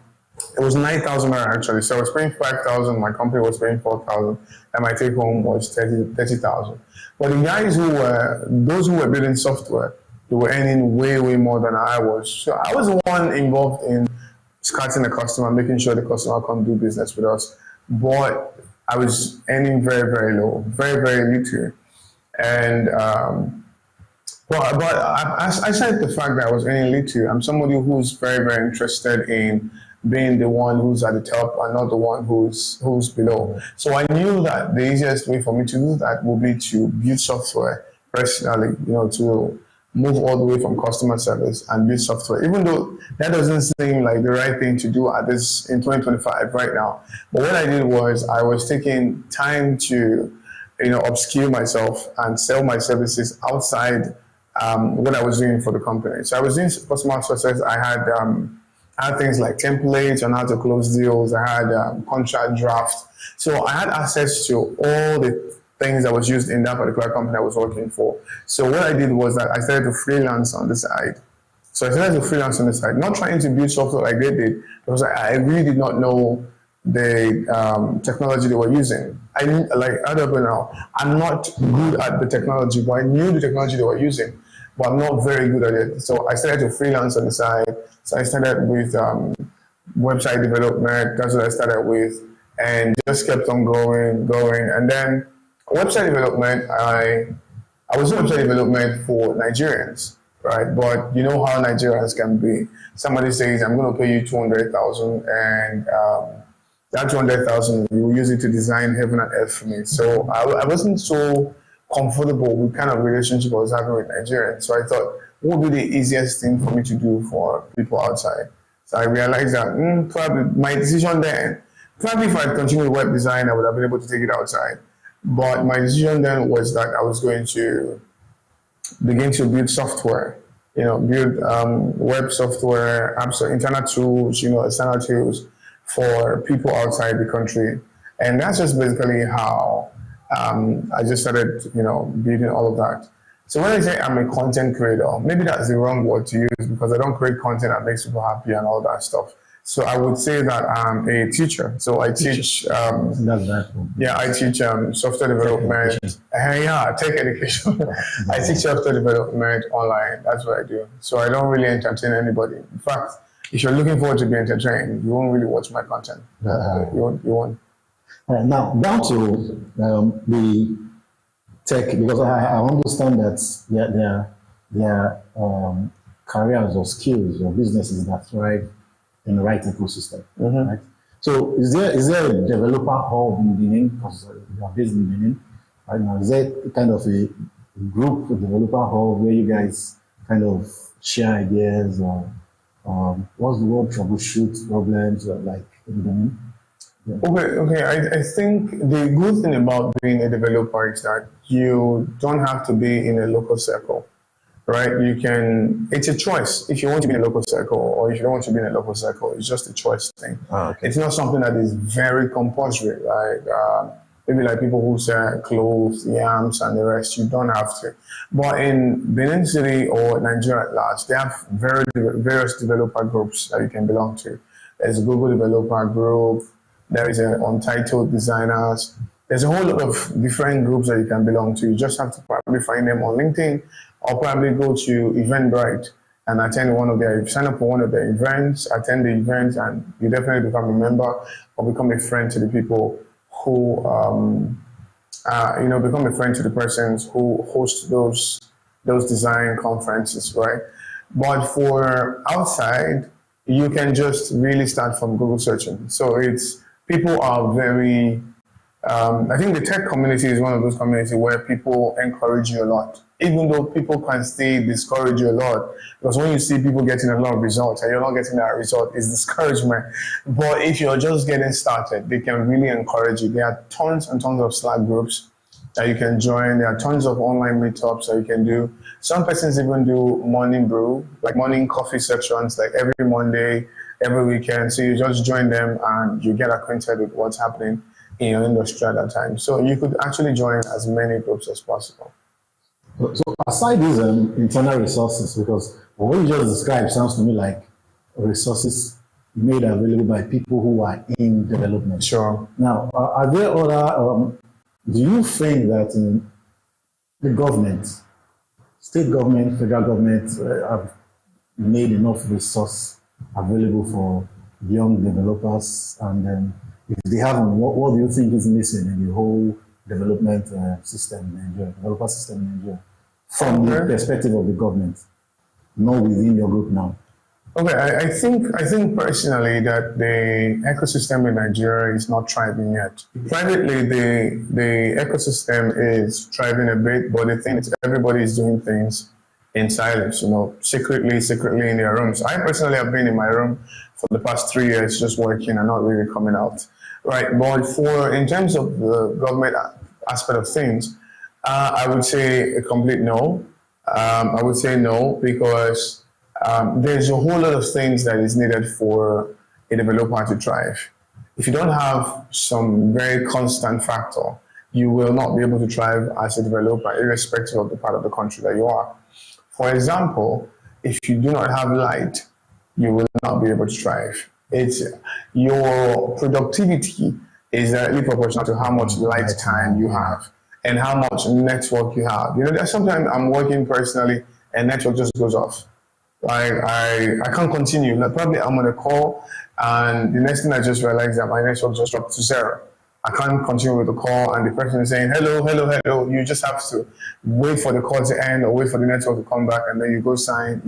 Speaker 7: it was 9,000 actually. So I was paying 5,000, my company was paying 4,000, and my take home was 30,000. But the guys those who were building software, they were earning way, way more than I was. So I was the one involved in scouting the customer, making sure the customer come do business with us. But I was earning very, very low, very, very little. And but aside the fact that I was earning little, I'm somebody who's very, very interested in being the one who's at the top and not the one who's below. So I knew that the easiest way for me to do that would be to build software personally, to move all the way from customer service and build software, even though that doesn't seem like the right thing to do at this in 2025 right now. But what I did was I was taking time to, upskill myself and sell my services outside what I was doing for the company. So I was doing customer success. I had things like templates on how to close deals. I had contract draft. So I had access to all the things that was used in that particular company I was working for. So what I did was that I started to freelance on the side. So I started to freelance on the side, not trying to build software like they did, because I really did not know the technology they were using. I don't know. I'm not good at the technology, but I knew the technology they were using, but I'm not very good at it. So I started to freelance on the side. So I started with website development. That's what I started with, and just kept on going. And then website development, I I was doing website development for Nigerians, right? But you know how Nigerians can be. Somebody says, I'm going to pay you 200,000 and that 200,000, you will use it to design heaven and earth for me. So I wasn't so comfortable with kind of relationship I was having with Nigerians. So I thought, what would be the easiest thing for me to do for people outside? So I realized that probably my decision then, probably if I had continued web design, I would have been able to take it outside. But my decision then was that I was going to begin to build software, build web software, apps, internal tools, external tools for people outside the country. And that's just basically how I just started, building all of that. So when I say I'm a content creator, maybe that's the wrong word to use because I don't create content that makes people happy and all that stuff. So I would say that I'm a teacher. So I teach, I teach software development. Tech education. I teach software development online. That's what I do. So I don't really entertain anybody. In fact, if you're looking forward to be entertained, you won't really watch my content. You won't.
Speaker 6: Now, down to the tech, because I understand that there are careers or skills or businesses that thrive in the right ecosystem, right? So is there a developer hub in Benin, because you are based in Benin right now? Is there kind of a group, a developer hub where you guys kind of share ideas or what's the word, troubleshoot problems like in Benin? Yeah.
Speaker 7: Okay. I think the good thing about being a developer is that you don't have to be in a local circle. Right? It's a choice if you want to be in a local circle or if you don't want to be in a local circle. It's just a choice thing.
Speaker 6: Okay.
Speaker 7: It's not something that is very compulsory. Maybe like people who sell clothes, yams, and the rest. You don't have to. But in Benin City or Nigeria at large, they have various developer groups that you can belong to. There's a Google developer group. There is an Untitled Designers. There's a whole lot of different groups that you can belong to. You just have to probably find them on LinkedIn. Or probably go to Eventbrite and sign up for one of the events, attend the event, and you definitely become a member or become a friend to the people who, become a friend to the persons who host those design conferences, right? But for outside, you can just really start from Google searching. So people are very, I think the tech community is one of those communities where people encourage you a lot. Even though people can still discourage you a lot, because when you see people getting a lot of results and you're not getting that result, it's discouragement. But if you're just getting started, they can really encourage you. There are tons and tons of Slack groups that you can join. There are tons of online meetups that you can do. Some persons even do morning brew, like morning coffee sections, like every Monday, every weekend. So you just join them and you get acquainted with what's happening in your industry at that time. So you could actually join as many groups as possible.
Speaker 6: So aside these internal resources, because what you just described sounds to me like resources made available by people who are in development.
Speaker 7: Sure.
Speaker 6: Now, are there other, do you think that in the government, state government, federal government have made enough resource available for young developers? And then if they haven't, what do you think is missing in the whole development system in Nigeria, developer system in Nigeria, from the perspective of the government, not within your group now?
Speaker 7: Okay, I think personally that the ecosystem in Nigeria is not thriving yet. Privately, the ecosystem is thriving a bit, but the thing is everybody is doing things in silence, secretly in their rooms. I personally have been in my room for the past 3 years just working and not really coming out. Right, but in terms of the government aspect of things, I would say a complete no. I would say no because there's a whole lot of things that is needed for a developer to thrive. If you don't have some very constant factor, you will not be able to thrive as a developer, irrespective of the part of the country that you are. For example, if you do not have light, you will not be able to thrive. It's your productivity is directly proportional to how much light time you have and how much network you have. There's sometimes I'm working personally and network just goes off. I can't continue. Probably I'm on a call and the next thing I just realized that my network just dropped to 0. I can't continue with the call, and the person is saying, hello, hello, hello. You just have to wait for the call to end or wait for the network to come back, and then you go send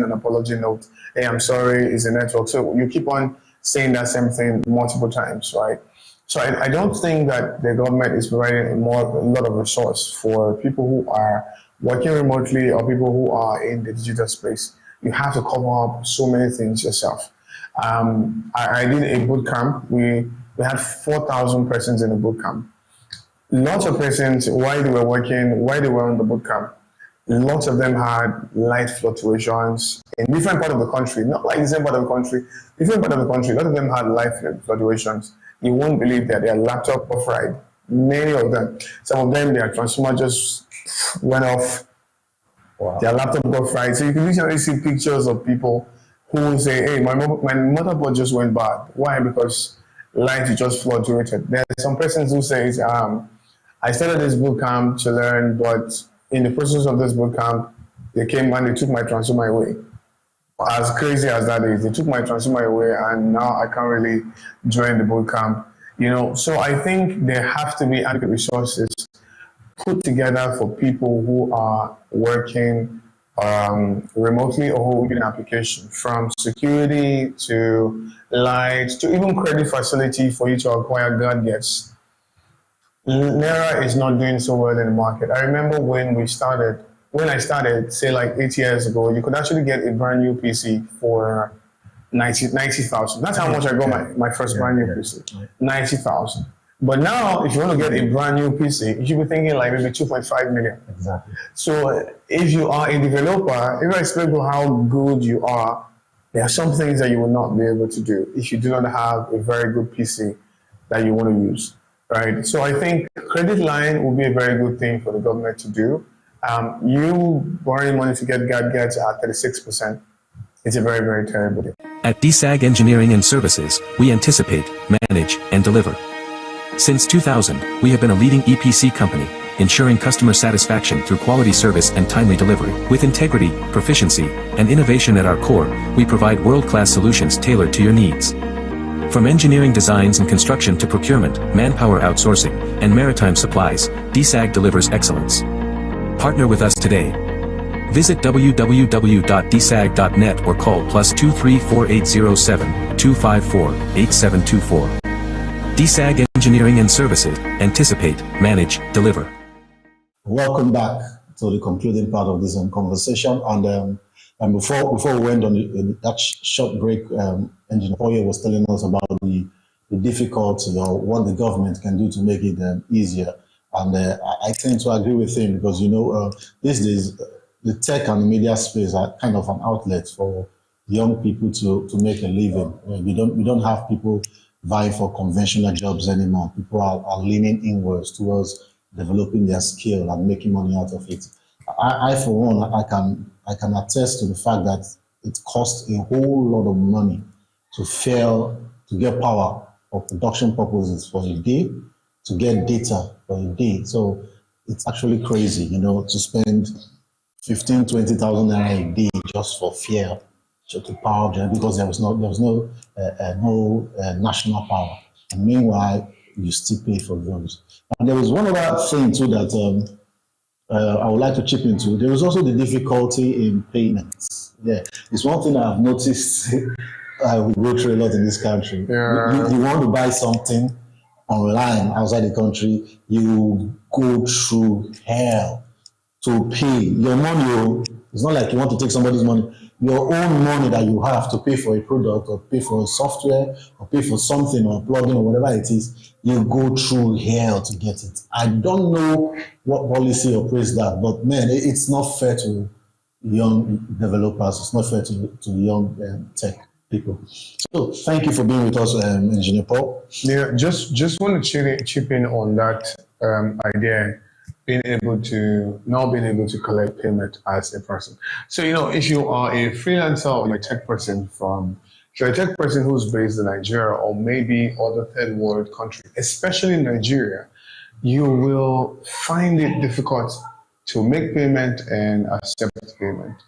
Speaker 7: an apology note. Hey, I'm sorry, it's the network. So you keep on saying that same thing multiple times, right? So I don't think that the government is providing a lot of resource for people who are working remotely or people who are in the digital space. You have to cover up so many things yourself. I did a boot camp. We had 4,000 persons in the boot camp. Lots of persons, while they were on the boot camp, lots of them had light fluctuations in different part of the country, not like the same part of the country, different part of the country. Lots of them had light fluctuations. You won't believe that their laptop got fried. Many of them. Some of them, their transformer just went off. Wow. Their laptop got fried. So you can literally see pictures of people who will say, hey, my motherboard just went bad. Why? Because light just fluctuated. There are some persons who say, I started this boot camp to learn, but in the process of this boot camp, they came and they took my transformer away. As crazy as that is, they took my transformer away, and now I can't really join the boot camp. So I think there have to be adequate resources put together for people who are working remotely or who need an application, from security to light to even credit facility for you to acquire gadgets. Naira is not doing so well in the market. I remember when I started, say like 8 years ago, you could actually get a brand new PC for 90,000. That's how much I got my first brand new PC, 90,000. But now, if you want to get a brand new PC, you should be thinking like maybe 2.5 million.
Speaker 6: Exactly.
Speaker 7: So if you are a developer, irrespective of how good you are, there are some things that you will not be able to do if you do not have a very good PC that you want to use, right? So I think credit line will be a very good thing for the government to do. You borrowing money to get gadgets at 36%, it's a very, very terrible deal.
Speaker 4: At DSAG Engineering and Services, we anticipate, manage, and deliver. Since 2000, we have been a leading EPC company, ensuring customer satisfaction through quality service and timely delivery. With integrity, proficiency, and innovation at our core, we provide world-class solutions tailored to your needs. From engineering designs and construction to procurement, manpower outsourcing, and maritime supplies, DSAG delivers excellence. Partner with us today. Visit www.dsag.net or call +23 4807 254 8724. DSAG Engineering and Services, anticipate, manage, deliver.
Speaker 6: Welcome back to the concluding part of this conversation. And before we went on that short break, Engineer Poye was telling us about the difficulty or what the government can do to make it easier. And I tend to agree with him because, these days, the tech and the media space are kind of an outlet for young people to make a living. We don't have people vying for conventional jobs anymore. People are leaning inwards towards developing their skill and making money out of it. I for one, I can attest to the fact that it costs a whole lot of money to get power for production purposes for a day, to get data for a day. So it's actually crazy, to spend 15,000 to 20,000 naira a day just for fuel to power them, because there was no national power. And meanwhile, you still pay for those. And there was one other thing too that I would like to chip into. There is also the difficulty in payments. Yeah, it's one thing I've noticed. I will go through a lot in this country. Yeah. You want to buy something online outside the country, you go through hell to pay your money. It's not like you want to take somebody's money. Your own money that you have to pay for a product or pay for a software or pay for something or a plugin or whatever it is, you go through hell to get it. I don't know what policy operates that, but man, it's not fair to young developers. It's not fair to young tech people. So thank you for being with us, Engineer Paul.
Speaker 7: Yeah, just want to chip in on that idea. Being able to collect payment as a person. So, if you are a freelancer or a tech person if you're a tech person who's based in Nigeria or maybe other third world country, especially in Nigeria, you will find it difficult to make payment and accept payment.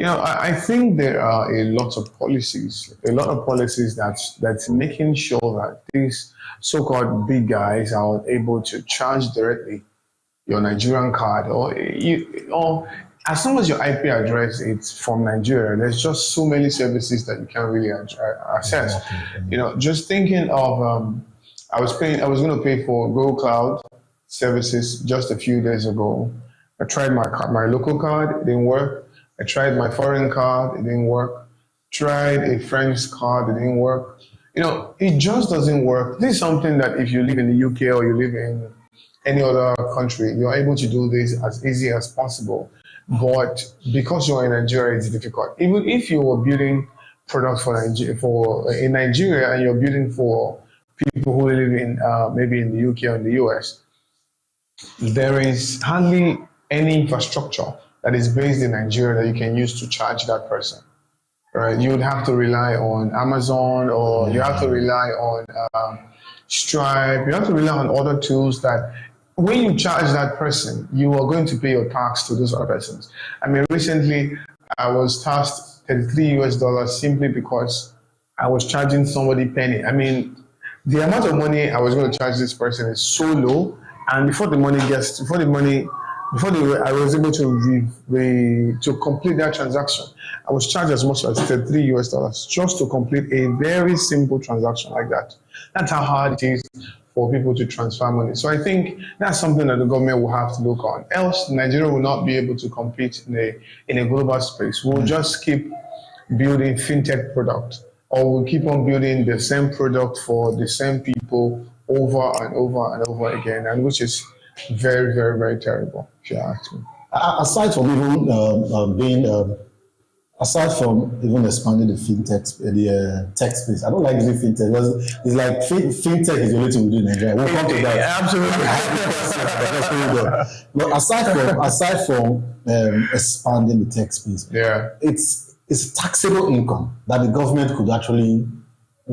Speaker 7: I think there are a lot of policies that's making sure that these so-called big guys are able to charge directly your Nigerian card, or as long as your IP address is from Nigeria, there's just so many services that you can't really access. Just thinking of, I was going to pay for Google Cloud services just a few days ago. I tried my local card, it didn't work. I tried my foreign card, it didn't work. Tried a French card, it didn't work. It just doesn't work. This is something that if you live in the UK or you live in any other country, you're able to do this as easy as possible. But because you're in Nigeria, it's difficult. Even if you were building products in Nigeria and you're building for people who live in maybe in the UK or in the US, there is hardly any infrastructure that is based in Nigeria that you can use to charge that person. Right? You would have to rely on Amazon, or you have to rely on Stripe. You have to rely on other tools that when you charge that person, you are going to pay your tax to those other persons. I mean, recently I was taxed $33 simply because I was charging somebody penny. I mean, the amount of money I was going to charge this person is so low, and before I was able to complete that transaction, I was charged as much as $33 just to complete a very simple transaction like that. That's how hard it is for people to transfer money. So I think that's something that the government will have to look on. Else, Nigeria will not be able to compete in a global space. We'll just keep building fintech products, or we'll keep on building the same product for the same people over and over and over again, and which is very, very, very terrible, if you ask me.
Speaker 6: Aside from even expanding the tech space, I don't like using fintech because it's like fintech is the only thing we do in Nigeria. We'll come to that. Absolutely. But aside from expanding the tech space, it's taxable income that the government could actually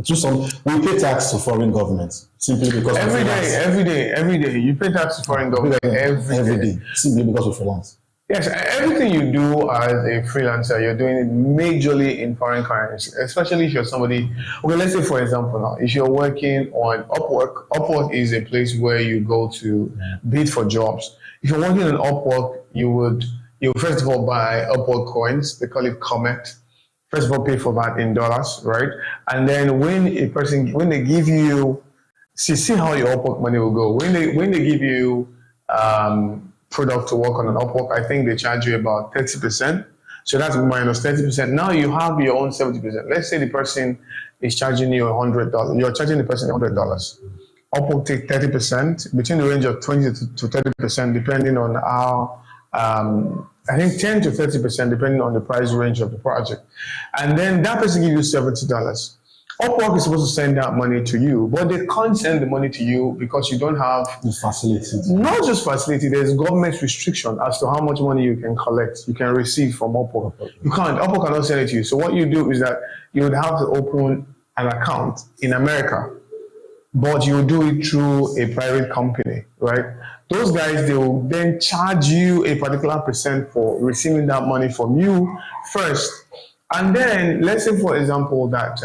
Speaker 6: do some. We pay tax to foreign governments simply because
Speaker 7: every day you pay tax to foreign government every day
Speaker 6: simply because of freelance.
Speaker 7: Yes, everything you do as a freelancer, you're doing it majorly in foreign currency, especially if you're somebody. Okay, let's say for example now, if you're working on Upwork, Upwork is a place where you go to bid for jobs. If you're working on Upwork, you first of all buy Upwork coins. They call it Comet. First of all, pay for that in dollars, right? And then when they give you, see how your Upwork money will go. When they give you product to work on an Upwork, I think they charge you about 30%. So that's minus 30%. Now you have your own 70%. Let's say the person is charging you $100. You're charging the person $100. Upwork take 30%, between the range of 20 to 30%, depending on how, I think 10 to 30%, depending on the price range of the project. And then that person gives you $70. Upwork is supposed to send that money to you, but they can't send the money to you because you don't have
Speaker 6: the facility.
Speaker 7: Not just facility, there's government restriction as to how much money you can collect, you can receive from Upwork. You can't, Upwork cannot send it to you. So what you do is that you would have to open an account in America, but you do it through a private company, right? Those guys, they will then charge you a particular percent for receiving that money from you first. And then, let's say, for example, that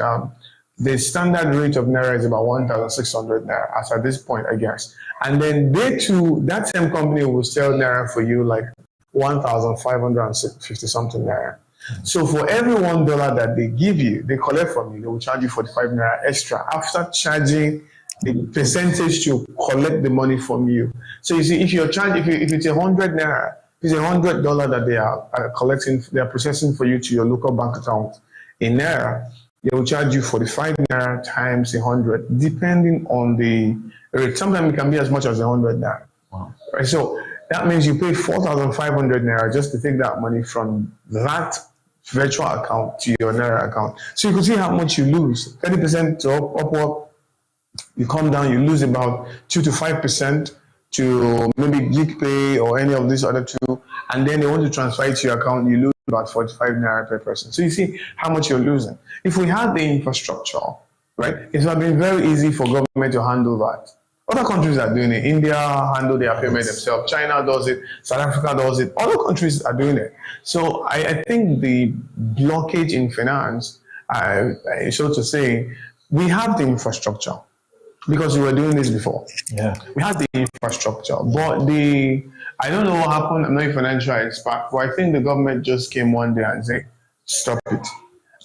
Speaker 7: the standard rate of Naira is about 1,600 Naira, as at this point, I guess. And then they too, that same company will sell Naira for you like 1,550 something Naira. So for every $1 that they give you, they collect from you, they will charge you 45 Naira extra after charging the percentage to collect the money from you. So you see, if you're charged, if it's 100 Naira, it's $100 that they are collecting, they are processing for you to your local bank account in Naira. They will charge you 45 Naira times 100, depending on the rate. Sometimes it can be as much as 100 Naira.
Speaker 6: Wow.
Speaker 7: Right? So that means you pay 4,500 Naira just to take that money from that virtual account to your Naira account. So you can see how much you lose. 30% to Upwork, you come down, you lose about 2 to 5% to maybe GeekPay or any of these other two, and then they want to transfer it to your account, you lose about 45 Naira per person. So you see how much you're losing. If we had the infrastructure, right, it would have been very easy for government to handle that. Other countries are doing it. India handle their payment themselves. China does it. South Africa does it. Other countries are doing it. So I think the blockage in finance, so to say, we have the infrastructure because we were doing this before.
Speaker 6: Yeah.
Speaker 7: We have the infrastructure, but I don't know what happened. I'm not a financial expert, but I think the government just came one day and said, stop it.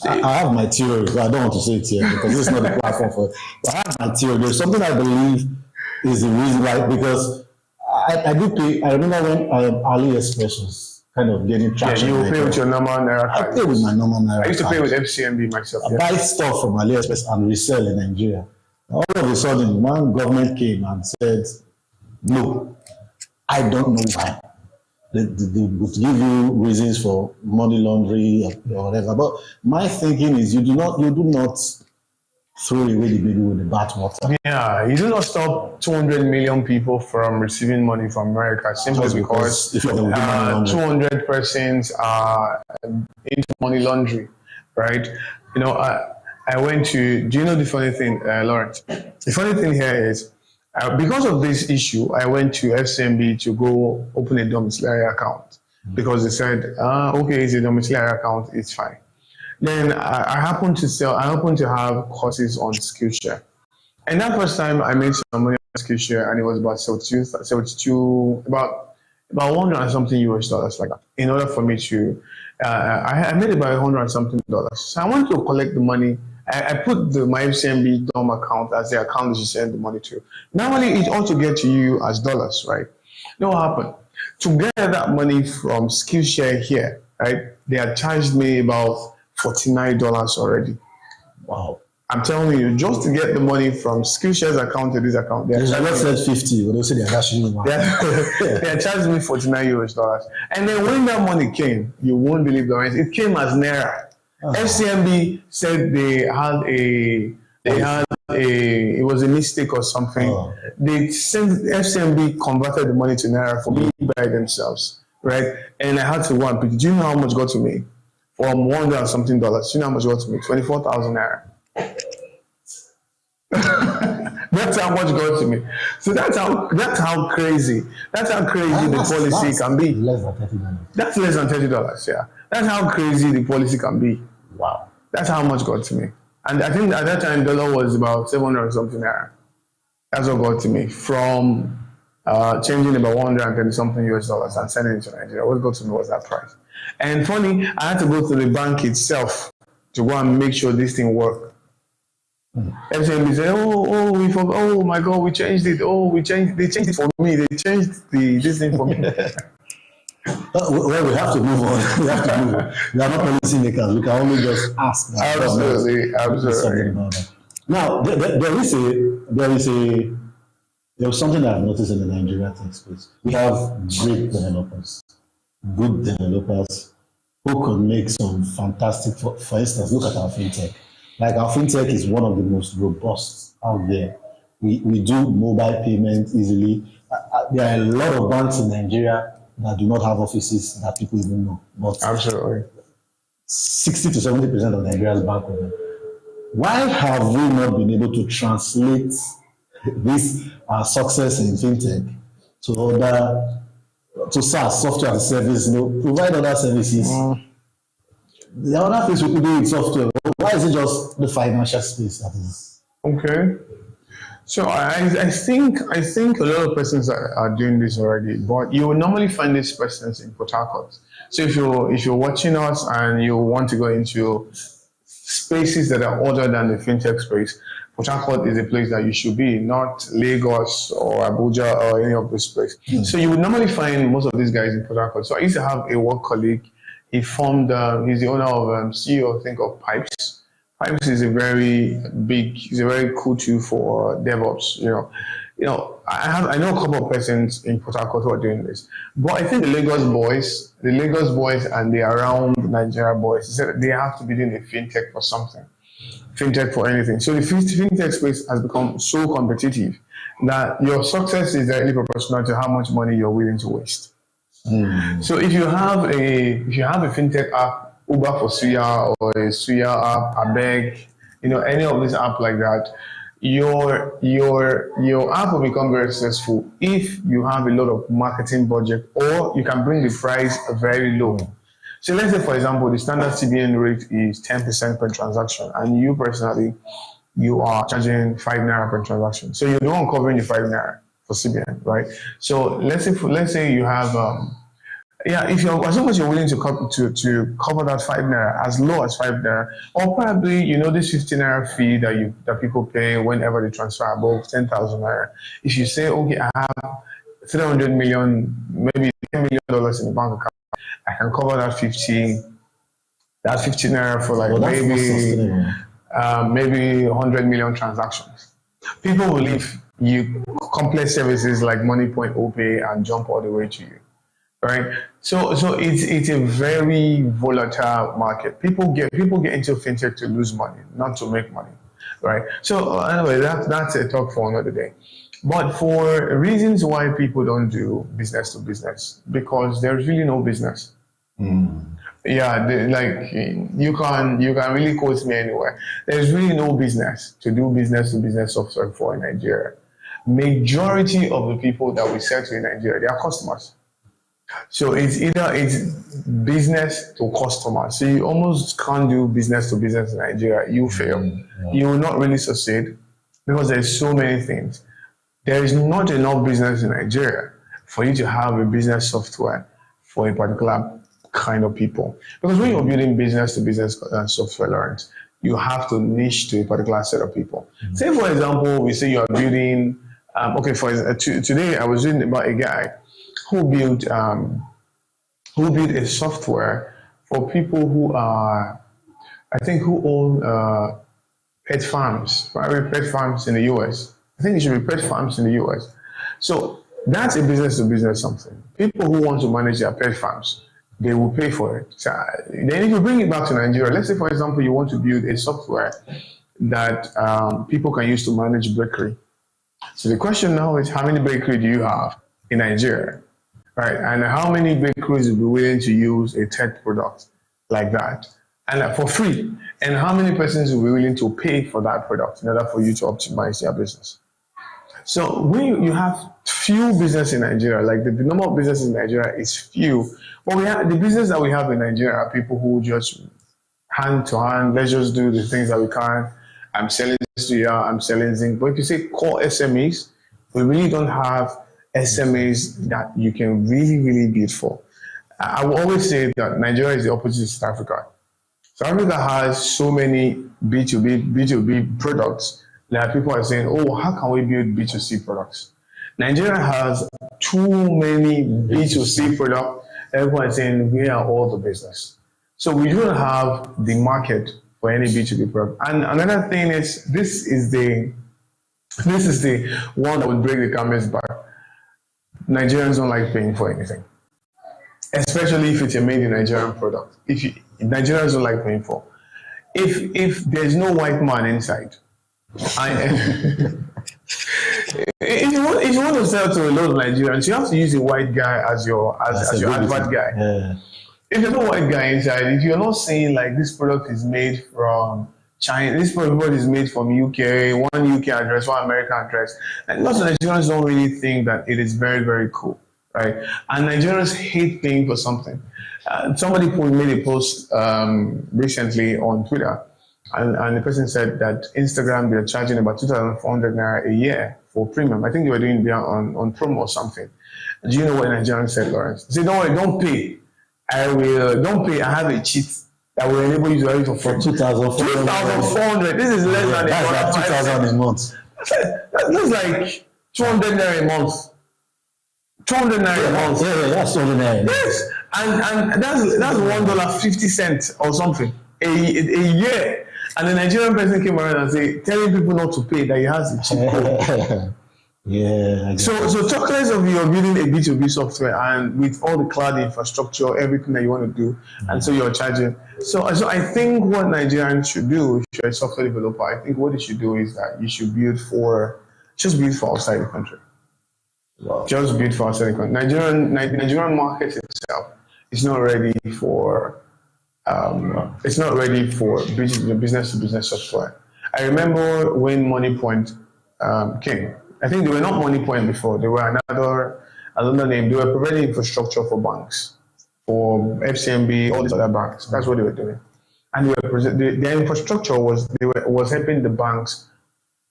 Speaker 6: I have my theory, but I don't want to say it here because this is not the platform for it. But I have my theory. There's something I believe is the reason why, because I do pay. I remember when AliExpress was kind of getting traction.
Speaker 7: Yeah, you pay with your normal Naira card.
Speaker 6: I pay with my normal Naira.
Speaker 7: I used to pay
Speaker 6: card.
Speaker 7: with FCMB myself.
Speaker 6: I buy stuff from AliExpress and resell in Nigeria. All of a sudden, one government came and said, no, I don't know why. They would give you reasons for money laundering or whatever. But my thinking is you do not throw away the baby with the bathwater.
Speaker 7: Yeah, you do not stop 200 million people from receiving money from America simply because 200 persons are into money laundering, right? You know, I went to, do you know the funny thing, Lawrence? The funny thing here is, because of this issue, I went to FCMB to go open a domiciliary account because they said, okay, it's a domiciliary account, it's fine. Then I happened to have courses on Skillshare. And that first time I made some money on Skillshare and it was about 72, about 100 and something US dollars like that. In order for me to, I made about 100 and something dollars. So I wanted to collect the money. I put my FCMB DOM account as the account that you send the money to. Normally it ought to get to you as dollars, right? You know what happened? To get that money from Skillshare here, right? They had charged me about $49 already.
Speaker 6: Wow.
Speaker 7: I'm telling you, just to get the money from Skillshare's account to this account, they
Speaker 6: said 50, but they say they're actually
Speaker 7: they charged me $49 US. And then when that money came, you won't believe the rest. It came as Naira. FCMB said it was a mistake or something. They sent FCMB converted the money to Naira for me by themselves, right? And I had to go and pick. Do you know how much got to me? From $100 and something. Do you know how much got to me? 24,000 Naira. That's how much got to me. So that's how crazy. That's how crazy the policy can be.
Speaker 6: Less than $30.
Speaker 7: That's less than $30. Yeah. That's how crazy the policy can be.
Speaker 6: Wow.
Speaker 7: That's how much got to me. And I think at that time, dollar was about 700 or something Naira. That's what got to me from changing about 130 something US dollars and sending it to Nigeria. What got to me was that price. And funny, I had to go to the bank itself to go and make sure this thing worked. FCMB said, we forgot. Oh my God, we changed it. They changed it for me. They changed this thing for me.
Speaker 6: Well, we have to move on. We have to move on. We are not policy makers. We can only just ask.
Speaker 7: Absolutely.
Speaker 6: Now, there was something I've noticed in the Nigerian tech space. We have great developers, good developers who could make some fantastic. For instance, look at our fintech. Like our fintech is one of the most robust out there. We do mobile payment easily. There are a lot of banks in Nigeria that do not have offices that people even know. But
Speaker 7: absolutely,
Speaker 6: 60 to 70% of Nigeria's bank of them. Why have we not been able to translate this success in fintech to SaaS, software as a service, provide other services? There are other things we could do with software. Why is it just the financial space that is?
Speaker 7: Okay. So I think a lot of persons are doing this already, but you will normally find these persons in Port Harcourt. So if you're watching us and you want to go into spaces that are other than the fintech space, Port Harcourt is a place that you should be, not Lagos or Abuja or any of those places. So you would normally find most of these guys in Port Harcourt. So I used to have a work colleague. He's the owner of CEO, I think, of Pipes. Pipes is a very cool tool for DevOps. I know a couple of persons in Port Harcourt who are doing this, but I think the Lagos boys and the around Nigeria boys, they have to be doing a fintech for something, fintech for anything. So the fintech space has become so competitive that your success is directly proportional to how much money you're willing to waste. So if you have a fintech app, Uber for Suya or a Suya app, Abeg, any of these apps like that, your app will become very successful if you have a lot of marketing budget, or you can bring the price very low. So let's say, for example, the standard CBN rate is 10% per transaction, and you personally, you are charging 5 naira per transaction. So you're the one covering the 5 naira for CBN, right? So let's say you have if you're, as long as you're willing to cover that 5 naira, as low as 5 naira, or probably this 50 naira fee that people pay whenever they transfer above 10,000 naira. If you say, okay, I have 300 million, maybe $10 million in the bank account, I can cover that 50 naira for like maybe 100 million transactions. People will leave you complex services like MoneyPoint, OPay, and jump all the way to you. Right, so it's a very volatile market. People get into fintech to lose money, not to make money, right? So anyway, that's a talk for another day. But for reasons why people don't do business to business, because there's really no business. Yeah, you can really quote me anywhere. There's really no business to do business to business software for in Nigeria. Majority of the people that we sell to in Nigeria, they are customers. So it's business to customer. So you almost can't do business to business in Nigeria. You fail. You will not really succeed because there's so many things. There is not enough business in Nigeria for you to have a business software for a particular kind of people. Because when you're building business to business software, Lawrence, you have to niche to a particular set of people. Say, for example, we say you are building, today I was reading about a guy who built a software for people who own pet farms, private pet farms in the US. I think it should be pet farms in the US. So that's a business to business something. People who want to manage their pet farms, they will pay for it. So then if you bring it back to Nigeria, let's say, for example, you want to build a software that people can use to manage bakery. So the question now is, how many bakery do you have in Nigeria? Right, and how many bakeries will be willing to use a tech product like that, and for free? And how many persons will be willing to pay for that product in order for you to optimize your business? So when you have few business in Nigeria, like the number of business in Nigeria is few, but the business that we have in Nigeria are people who just hand to hand, let's just do the things that we can. I'm selling this to you, I'm selling zinc. But if you say core SMEs, we really don't have SMEs that you can really bid for. I will always say that Nigeria is the opposite of South Africa. South Africa has so many B2B products that people are saying, oh, how can we build B2C products? Nigeria has too many B2C products. Everyone is saying, we are all the business. So we don't have the market for any B2B product. And another thing is, this is the one that would break the camel's back. Nigerians don't like paying for anything, especially if it's a made in Nigerian product. Nigerians don't like paying for. If there's no white man inside, if you want to sell to a lot of Nigerians, you have to use a white guy as your advert guy. Yeah. If there's no white guy inside, if you're not saying like this product is made from China, this product is made from UK, one UK address, one American address, and lots of Nigerians don't really think that it is very, very cool, right? And Nigerians hate paying for something. Somebody made a post recently on Twitter, and the person said that Instagram, they're charging about 2,400 naira a year for premium. I think they were doing it on promo or something. Do you know what Nigerians said, Lawrence? They said, don't worry, don't pay. Don't pay. I have a cheat that will enable you to have it for 2,400. This is less than
Speaker 6: that's like 2,000 a month.
Speaker 7: That's like 200 naira a month. 200 naira a month.
Speaker 6: Yeah, that's 200 naira.
Speaker 7: Yes, and that's $1.50 or something a year. And the Nigerian person came around and said, telling people not to pay, that he has a cheat code.
Speaker 6: Yeah.
Speaker 7: So talk less of you're building a B2B software and with all the cloud infrastructure, everything that you want to do, and so you're charging. So I think what Nigerians should do, if you're a software developer, I think what you should do is that you should build for outside the country. Wow. Just build for outside the country. Nigerian market itself is not ready for business to business software. I remember when MoneyPoint came. I think they were not MoneyPoint before. They were another name. They were providing infrastructure for banks, for FCMB, all these other banks. That's what they were doing. And their infrastructure was helping the banks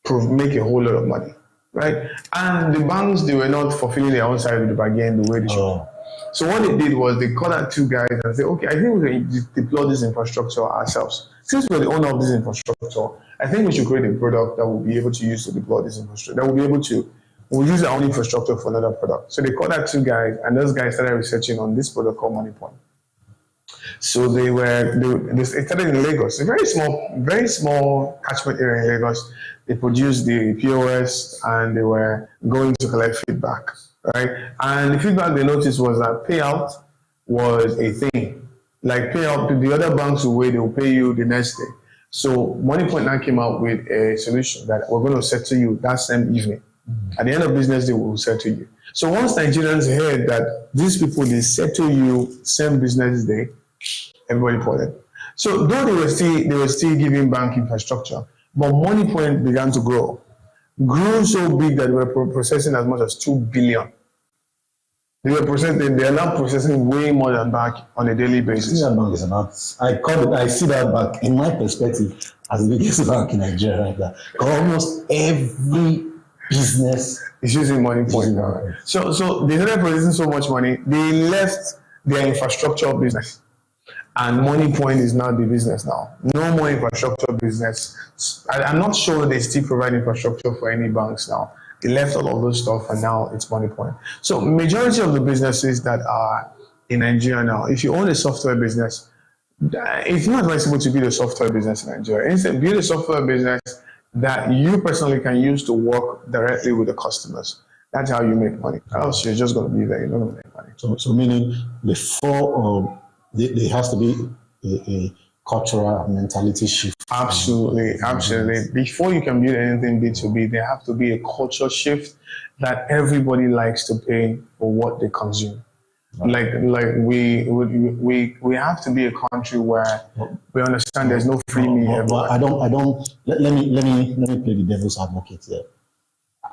Speaker 7: make a whole lot of money, right? And the banks, they were not fulfilling their own side of the bargain the way they should. So what they did was they called out two guys and said, okay, I think we can deploy this infrastructure ourselves. Since we're the owner of this infrastructure, I think we should create a product that we'll be able to use to deploy this infrastructure, we'll use our own infrastructure for another product. So they called out two guys, and those guys started researching on this product called MoneyPoint. So they started in Lagos, a very small catchment area in Lagos. They produced the POS and they were going to collect feedback, right? And the feedback they noticed was that payout was a thing. Like payout, the other banks will wait, they will pay you the next day. So MoneyPoint now came out with a solution that we're going to settle you that same evening. At the end of business day, we will settle you. So once Nigerians heard that these people, they settle you same business day, everybody bought it. So though they were still giving bank infrastructure, but MoneyPoint began to grew so big that they were processing as much as 2 billion. They are now processing way more than bank on a daily basis.
Speaker 6: That bank is I see that bank, in my perspective, as the biggest bank in Nigeria right now. Almost every business
Speaker 7: is using MoneyPoint now. So they started producing so much money, they left their infrastructure business. And MoneyPoint is now the business now. No more infrastructure business. I'm not sure they still provide infrastructure for any banks now. They left all of those stuff and now it's MoneyPoint. So majority of the businesses that are in Nigeria now, if you own a software business, it's not advisable to build a software business in Nigeria. Instead, build a software business that you personally can use to work directly with the customers. That's how you make money. Else you're just going to be there. You're not going to make money.
Speaker 6: So meaning before there has to be a cultural mentality shift.
Speaker 7: Absolutely. Before you can build anything B2B, there have to be a culture shift that everybody likes to pay for what they consume. Like we have to be a country where we understand there's no free me everywhere.
Speaker 6: Let me play the devil's advocate here.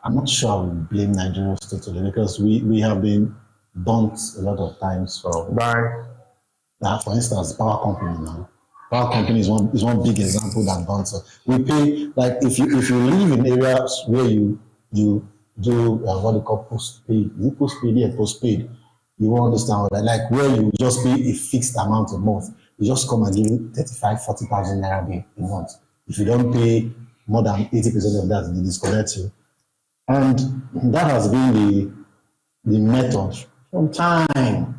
Speaker 6: I'm not sure I would blame Nigeria totally because we have been burnt a lot of times for for instance, power company now. Power company is one big example that burns us. We pay, like if you live in areas where you do what they call postpaid. Is it postpaid? Yeah, postpaid. You won't understand what like where you just pay a fixed amount a month. You just come and give you 35,000-40,000 naira a month. If you don't pay more than 80% of that, they disconnect you. And that has been the method from time.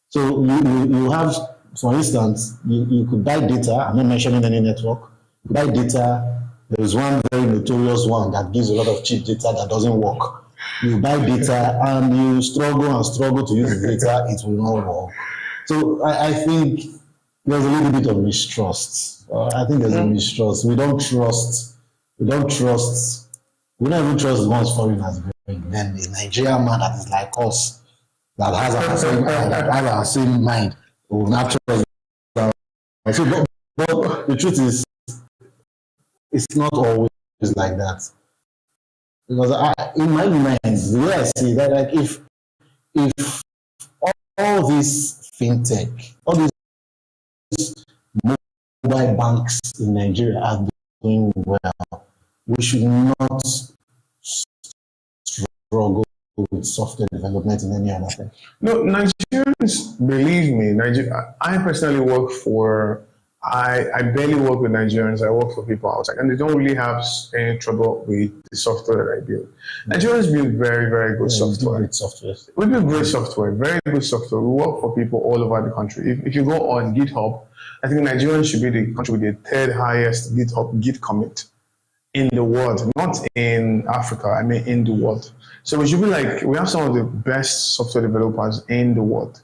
Speaker 6: So you have, for instance, you could buy data. I'm not mentioning any network. You buy data. There is one very notorious one that gives a lot of cheap data that doesn't work. You buy data and you struggle to use the data, it will not work. So I think there's a little bit of mistrust. I think there's a mistrust. We don't even trust once foreigners bring. Then the Nigerian man that is like us, that has our same mind, will not trust. So, but the truth is, it's not always like that. Because in my mind, the way I see that, like if all this fintech, all these mobile banks in Nigeria are doing well, we should not struggle with software development in any other thing.
Speaker 7: No, Nigerians, believe me, I personally work for, I barely work with Nigerians, I work for people outside, and they don't really have any trouble with the software that I build. Nigerians build very, very good software. We build great software, very good software. We work for people all over the country. If you go on GitHub, I think Nigerians should be the country with the third highest GitHub Git commit in the world, not in Africa, I mean in the world. So we should be like, we have some of the best software developers in the world.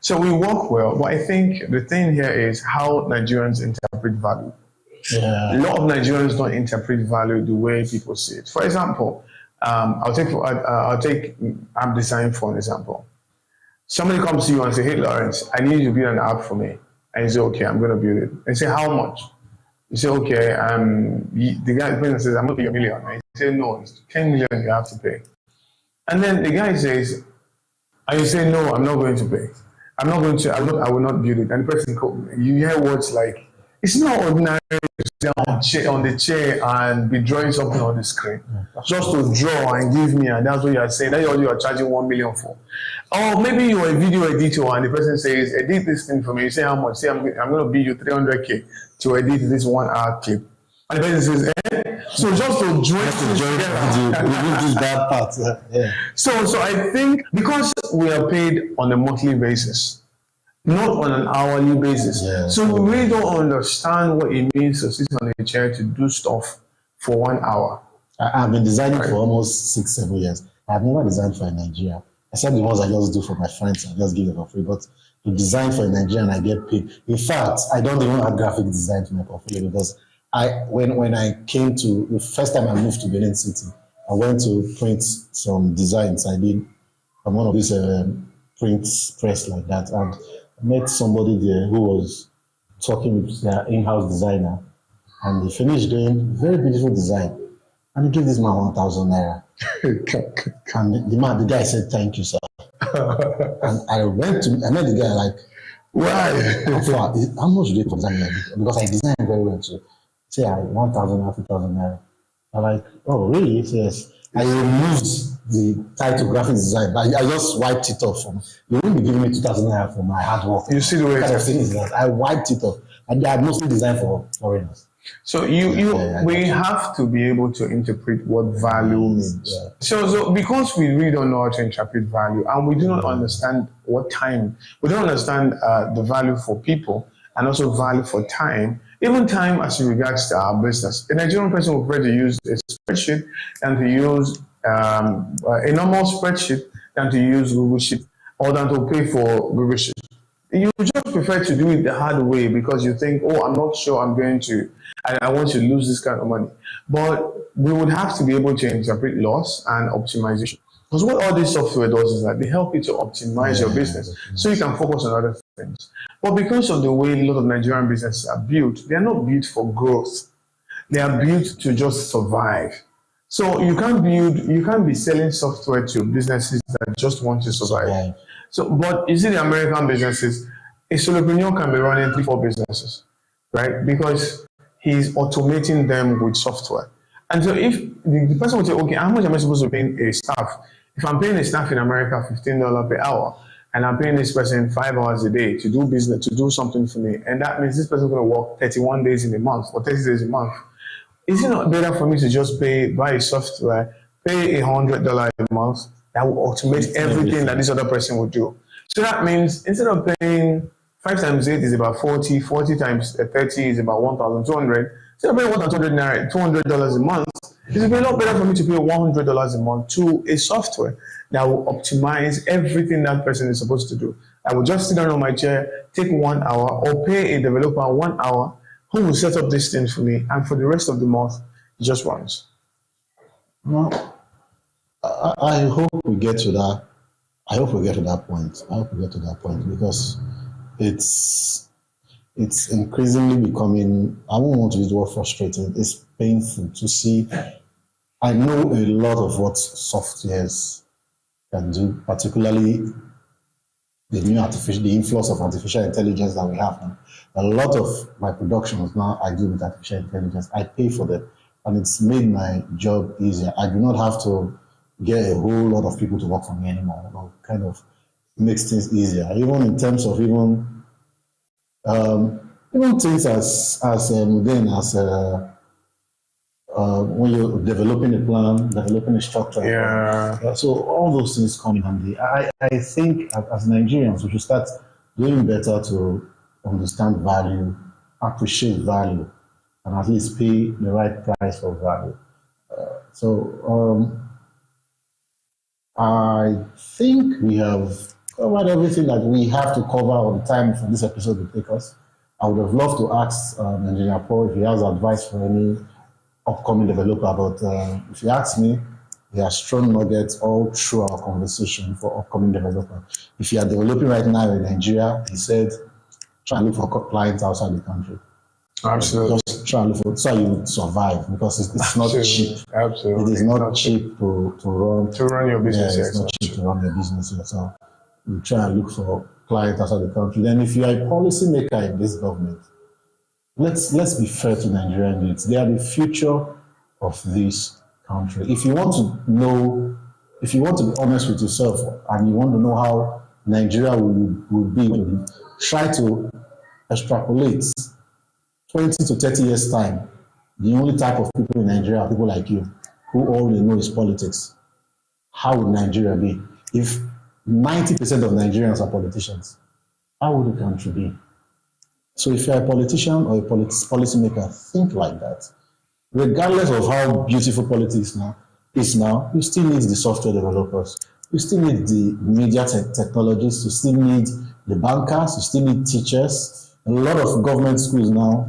Speaker 7: So we work well, but I think the thing here is how Nigerians interpret value. Yeah. A lot of Nigerians don't interpret value the way people see it. For example, I'll take app design for an example. Somebody comes to you and say, hey Lawrence, I need you to build an app for me. And you say, okay, I'm going to build it. And say, how much? You say, okay, the guy the person says, I'm going to pay you $1 million. And you say, no, it's 10 million you have to pay. And then the guy says, and you say, no, I'm not going to pay. I will not build it. And the person, you hear words like, it's not ordinary to sit on the chair and be drawing something on the screen. Just to draw and give me, and that's what you are saying. That's what you are charging 1 million for. Or maybe you are a video editor and the person says, edit this thing for me. You say, how much? Say, I'm going to bill you 300K to edit this 1 hour clip. And the person says, eh? So just to join
Speaker 6: this bad part. Yeah.
Speaker 7: So I think because we are paid on a monthly basis, not on an hourly basis.
Speaker 6: Yeah.
Speaker 7: So we really don't understand what it means to sit on a chair to do stuff for 1 hour.
Speaker 6: I've been designing for almost 6-7 years. I've never designed for a Nigeria, except the ones I just do for my friends and just give them for free. But to design for a Nigerian, I get paid. In fact, I don't even have graphic design to my portfolio because when I came to, the first time I moved to Benin City, I went to print some designs I did on one of these print press like that, and I met somebody there who was talking with their in-house designer, and he finished doing very beautiful design, and he gave this man 1,000 naira. And the guy said, "Thank you, sir." And I met the guy like,
Speaker 7: why?
Speaker 6: How much do you pay for design? Because I design very well too. Say, 1,000 or 2,000 naira. I'm like, oh, really? Yes. I removed the title graphic design, but I just wiped it off. You won't be giving me 2,000 naira for my hard work.
Speaker 7: You see the way
Speaker 6: kind of thing is that I wiped it off. And I mostly design for foreigners.
Speaker 7: So we have to be able to interpret what value means.
Speaker 6: Yeah.
Speaker 7: So because we really don't know how to interpret value, and we do not understand what time, we don't understand the value for people and also value for time. Even time as in regards to our business. A Nigerian person will prefer to use a spreadsheet than to use a normal spreadsheet than to use Google Sheet or than to pay for Google Sheet. You just prefer to do it the hard way because you think, oh, I'm not sure I'm going to, I want to lose this kind of money. But we would have to be able to interpret loss and optimization. Because what all this software does is that they help you to optimize your business so you can focus on other things. But because of the way a lot of Nigerian businesses are built, they are not built for growth. They are built to just survive. So you can't be selling software to businesses that just want to survive.
Speaker 6: Yeah.
Speaker 7: So, but you see the American businesses, a solopreneur can be running 3-4 businesses, right? Because he's automating them with software. And so if the person will say, okay, how much am I supposed to pay a staff? If I'm paying a staff in America $15 per hour, and I'm paying this person 5 hours a day to do business, to do something for me, and that means this person is going to work 31 days in a month or 30 days a month, is it not better for me to just buy a software, pay $100 a month that will automate everything that this other person would do? So that means instead of paying 5 times 8 is about 40, 40 times 30 is about 1,200. Instead of paying $200 a month, it would be a lot better for me to pay $100 a month to a software that will optimize everything that person is supposed to do. I will just sit down on my chair, take 1 hour, or pay a developer 1 hour who will set up this thing for me, and for the rest of the month, it just runs.
Speaker 6: Well, I hope we get to that. I hope we get to that point because it's increasingly becoming, I won't want to use the word frustrating, it's painful to see. I know a lot of what softwares can do, particularly the influx of artificial intelligence that we have now. A lot of my productions now I do with artificial intelligence. I pay for them, and it's made my job easier. I do not have to get a whole lot of people to work for me anymore. It kind of makes things easier, even in terms of even things as when you're developing a plan, developing a structure.
Speaker 7: Yeah.
Speaker 6: So all those things come in handy. I think as Nigerians, we should start doing better to understand value, appreciate value, and at least pay the right price for value. I think we have covered everything that we have to cover on the time for this episode will take us. I would have loved to ask Engineer Paul if he has advice for any upcoming developer, but if you ask me, he has thrown nuggets all through our conversation for upcoming developer. If you are developing right now in Nigeria, he said, try and look for clients outside the country.
Speaker 7: Absolutely.
Speaker 6: Just try and look for so you survive because it's not cheap.
Speaker 7: Absolutely.
Speaker 6: It is not cheap to run.
Speaker 7: To run your business.
Speaker 6: Yeah, it's not cheap to run your business. So you try and look for clients outside the country. Then if you are a policymaker in this government, let's be fair to Nigerian youths. They are the future of this country. If you want to know, if you want to be honest with yourself and you want to know how Nigeria will be, try to extrapolate 20 to 30 years time. The only type of people in Nigeria are people like you who all they know is politics. How would Nigeria be? If 90% of Nigerians are politicians, how would the country be? So if you're a politician or a policymaker, think like that. Regardless of how beautiful politics is now, you still need the software developers. You still need the media technologists. You still need the bankers. You still need teachers. A lot of government schools now,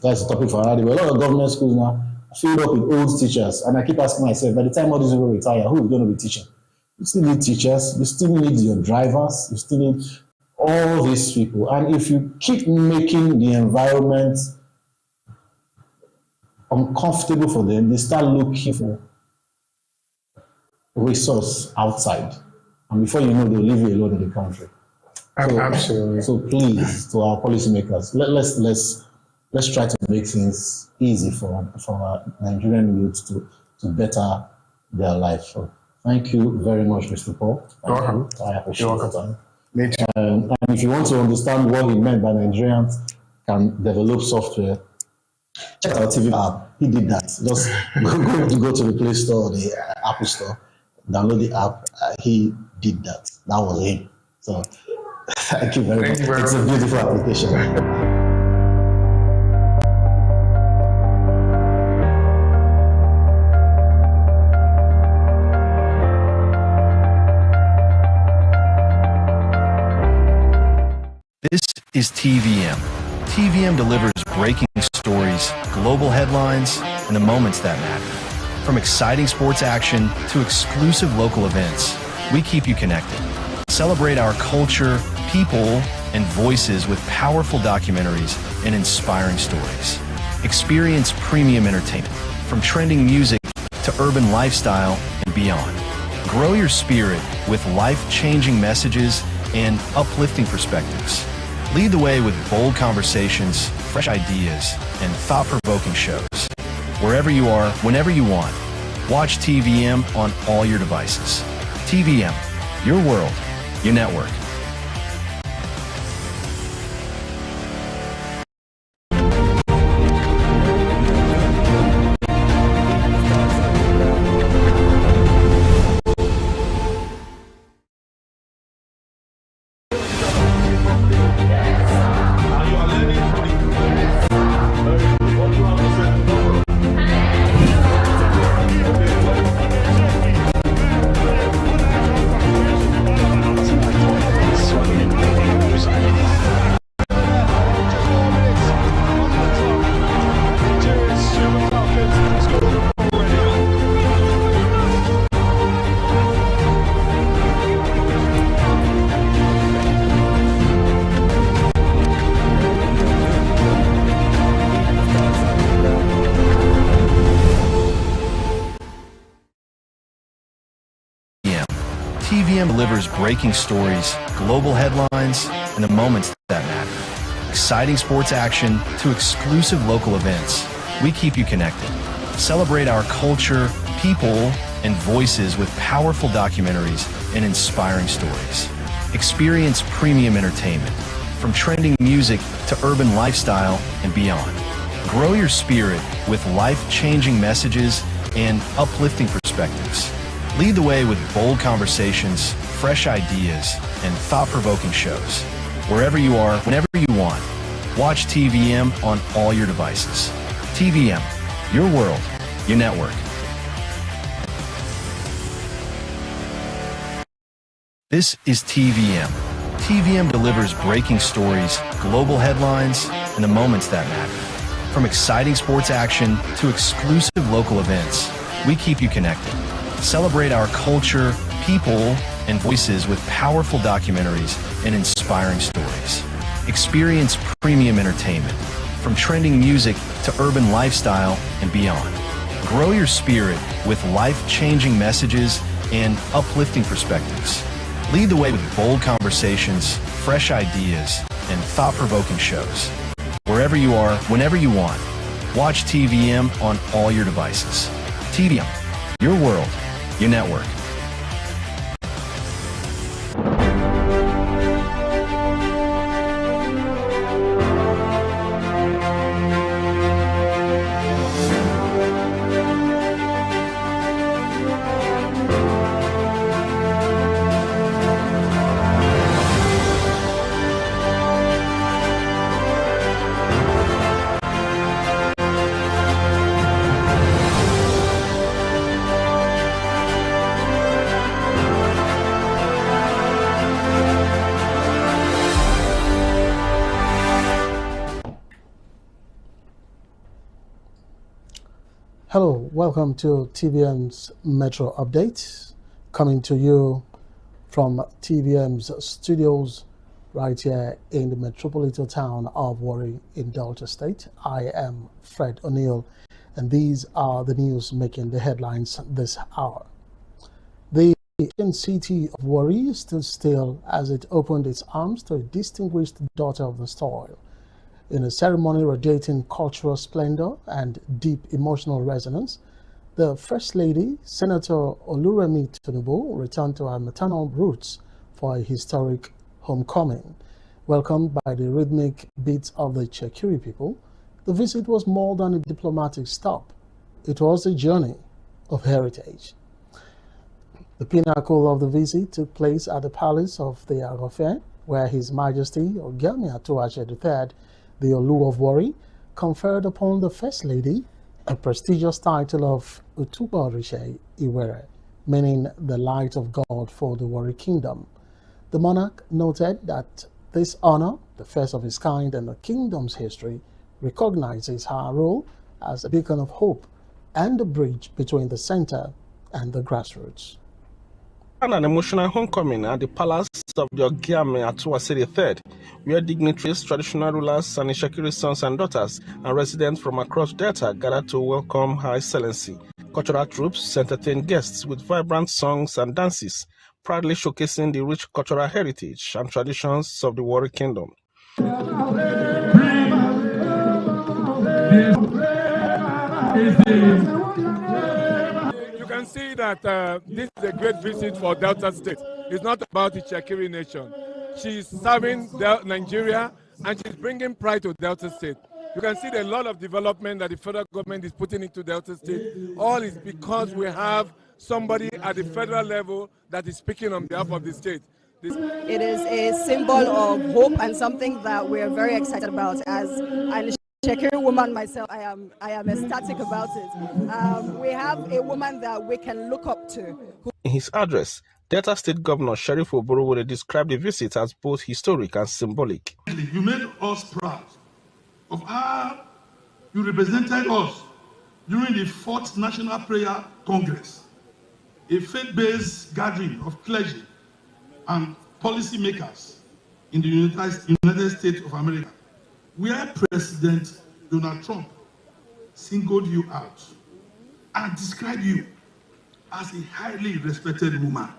Speaker 6: that's the topic for already, but a lot of government schools now are filled up with old teachers. And I keep asking myself, by the time all these people retire, who is going to be teaching? You still need teachers. You still need your drivers. You still need all these people. And if you keep making the environment uncomfortable for them, they start looking for resource outside. And before you know, they'll leave you alone in the country.
Speaker 7: Absolutely.
Speaker 6: So please, to our policymakers, let's try to make things easy for our Nigerian youth to better their life. So thank you very much, Mr. Paul. Thank you. I appreciate it. And if you want to understand what he meant by Nigerians can develop software, check out TV app. He did that. Just go to the Play Store or the Apple Store, download the app. He did that. That was him. So thank you very much. It's a beautiful application.
Speaker 5: This is TVM. TVM delivers breaking stories, global headlines, and the moments that matter. From exciting sports action to exclusive local events, we keep you connected. Celebrate our culture, people, and voices with powerful documentaries and inspiring stories. Experience premium entertainment, from trending music to urban lifestyle and beyond. Grow your spirit with life-changing messages and uplifting perspectives. Lead the way with bold conversations, fresh ideas, and thought-provoking shows. Wherever you are, whenever you want, watch TVM on all your devices. TVM, your world, your network. TVM delivers breaking stories, global headlines, and the moments that matter. Exciting sports action to exclusive local events, we keep you connected. Celebrate our culture, people, and voices with powerful documentaries and inspiring stories. Experience premium entertainment, from trending music to urban lifestyle and beyond. Grow your spirit with life-changing messages and uplifting perspectives. Lead the way with bold conversations, fresh ideas, and thought-provoking shows. Wherever you are, whenever you want, watch TVM on all your devices. TVM, your world, your network. This is TVM. TVM delivers breaking stories, global headlines, and the moments that matter. From exciting sports action to exclusive local events, we keep you connected. Celebrate our culture, people, and voices with powerful documentaries and inspiring stories. Experience premium entertainment, from trending music to urban lifestyle and beyond. Grow your spirit with life-changing messages and uplifting perspectives. Lead the way with bold conversations, fresh ideas, and thought-provoking shows. Wherever you are, whenever you want, watch TVM on all your devices. TVM, your world, your network.
Speaker 8: Hello, welcome to TVM's Metro Update, coming to you from TVM's studios right here in the metropolitan town of Warri in Delta State. I am Fred O'Neill, and these are the news making the headlines this hour. The ancient city of Warri stood still as it opened its arms to a distinguished daughter of the soil. In a ceremony radiating cultural splendor and deep emotional resonance, the First Lady, Senator Oluremi Tinubu, returned to her maternal roots for a historic homecoming. Welcomed by the rhythmic beats of the Chekiri people, the visit was more than a diplomatic stop. It was a journey of heritage. The pinnacle of the visit took place at the Palace of the Agofe, where His Majesty Ogami Atuache III, the Olu of Warri, conferred upon the First Lady a prestigious title of Utuba Orishe Iwere, meaning the light of God for the Warri Kingdom. The monarch noted that this honor, the first of its kind in the kingdom's history, recognizes her role as a beacon of hope and a bridge between the center and the grassroots.
Speaker 9: And an emotional homecoming at the palace of the Ogiame Atuase III, where dignitaries, traditional rulers, and Ishakiri's sons and daughters, and residents from across Delta gathered to welcome Her Excellency. Cultural troops entertained guests with vibrant songs and dances, proudly showcasing the rich cultural heritage and traditions of the Warri Kingdom.
Speaker 10: You can see that this is a great visit for Delta State. It's not about the Chekiri nation. She's serving Nigeria and she's bringing pride to Delta State. You can see a lot of development that the federal government is putting into Delta State. All is because we have somebody at the federal level that is speaking on behalf of the state.
Speaker 11: It is a symbol of hope and something that we're very excited about. As a Chekiri woman myself, I am ecstatic about it. We have a woman that we can look up to.
Speaker 9: In his address, Delta State Governor Sheriff Oborowole described the visit as both historic and symbolic.
Speaker 12: You made us proud of how you represented us during the 4th National Prayer Congress, a faith-based gathering of clergy and policymakers in the United States of America, where President Donald Trump singled you out and described you as a highly respected woman.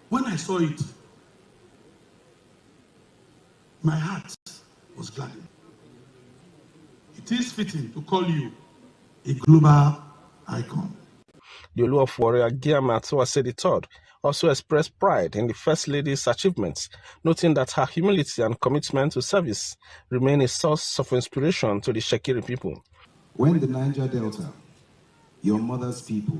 Speaker 12: When I saw it, my heart was gladdened. It is fitting to call you a global icon.
Speaker 9: The Olu of Warri, Ogiame Atuase III, also expressed pride in the First Lady's achievements, noting that her humility and commitment to service remain a source of inspiration to the Chekiri people.
Speaker 13: When the Niger Delta, your mother's people,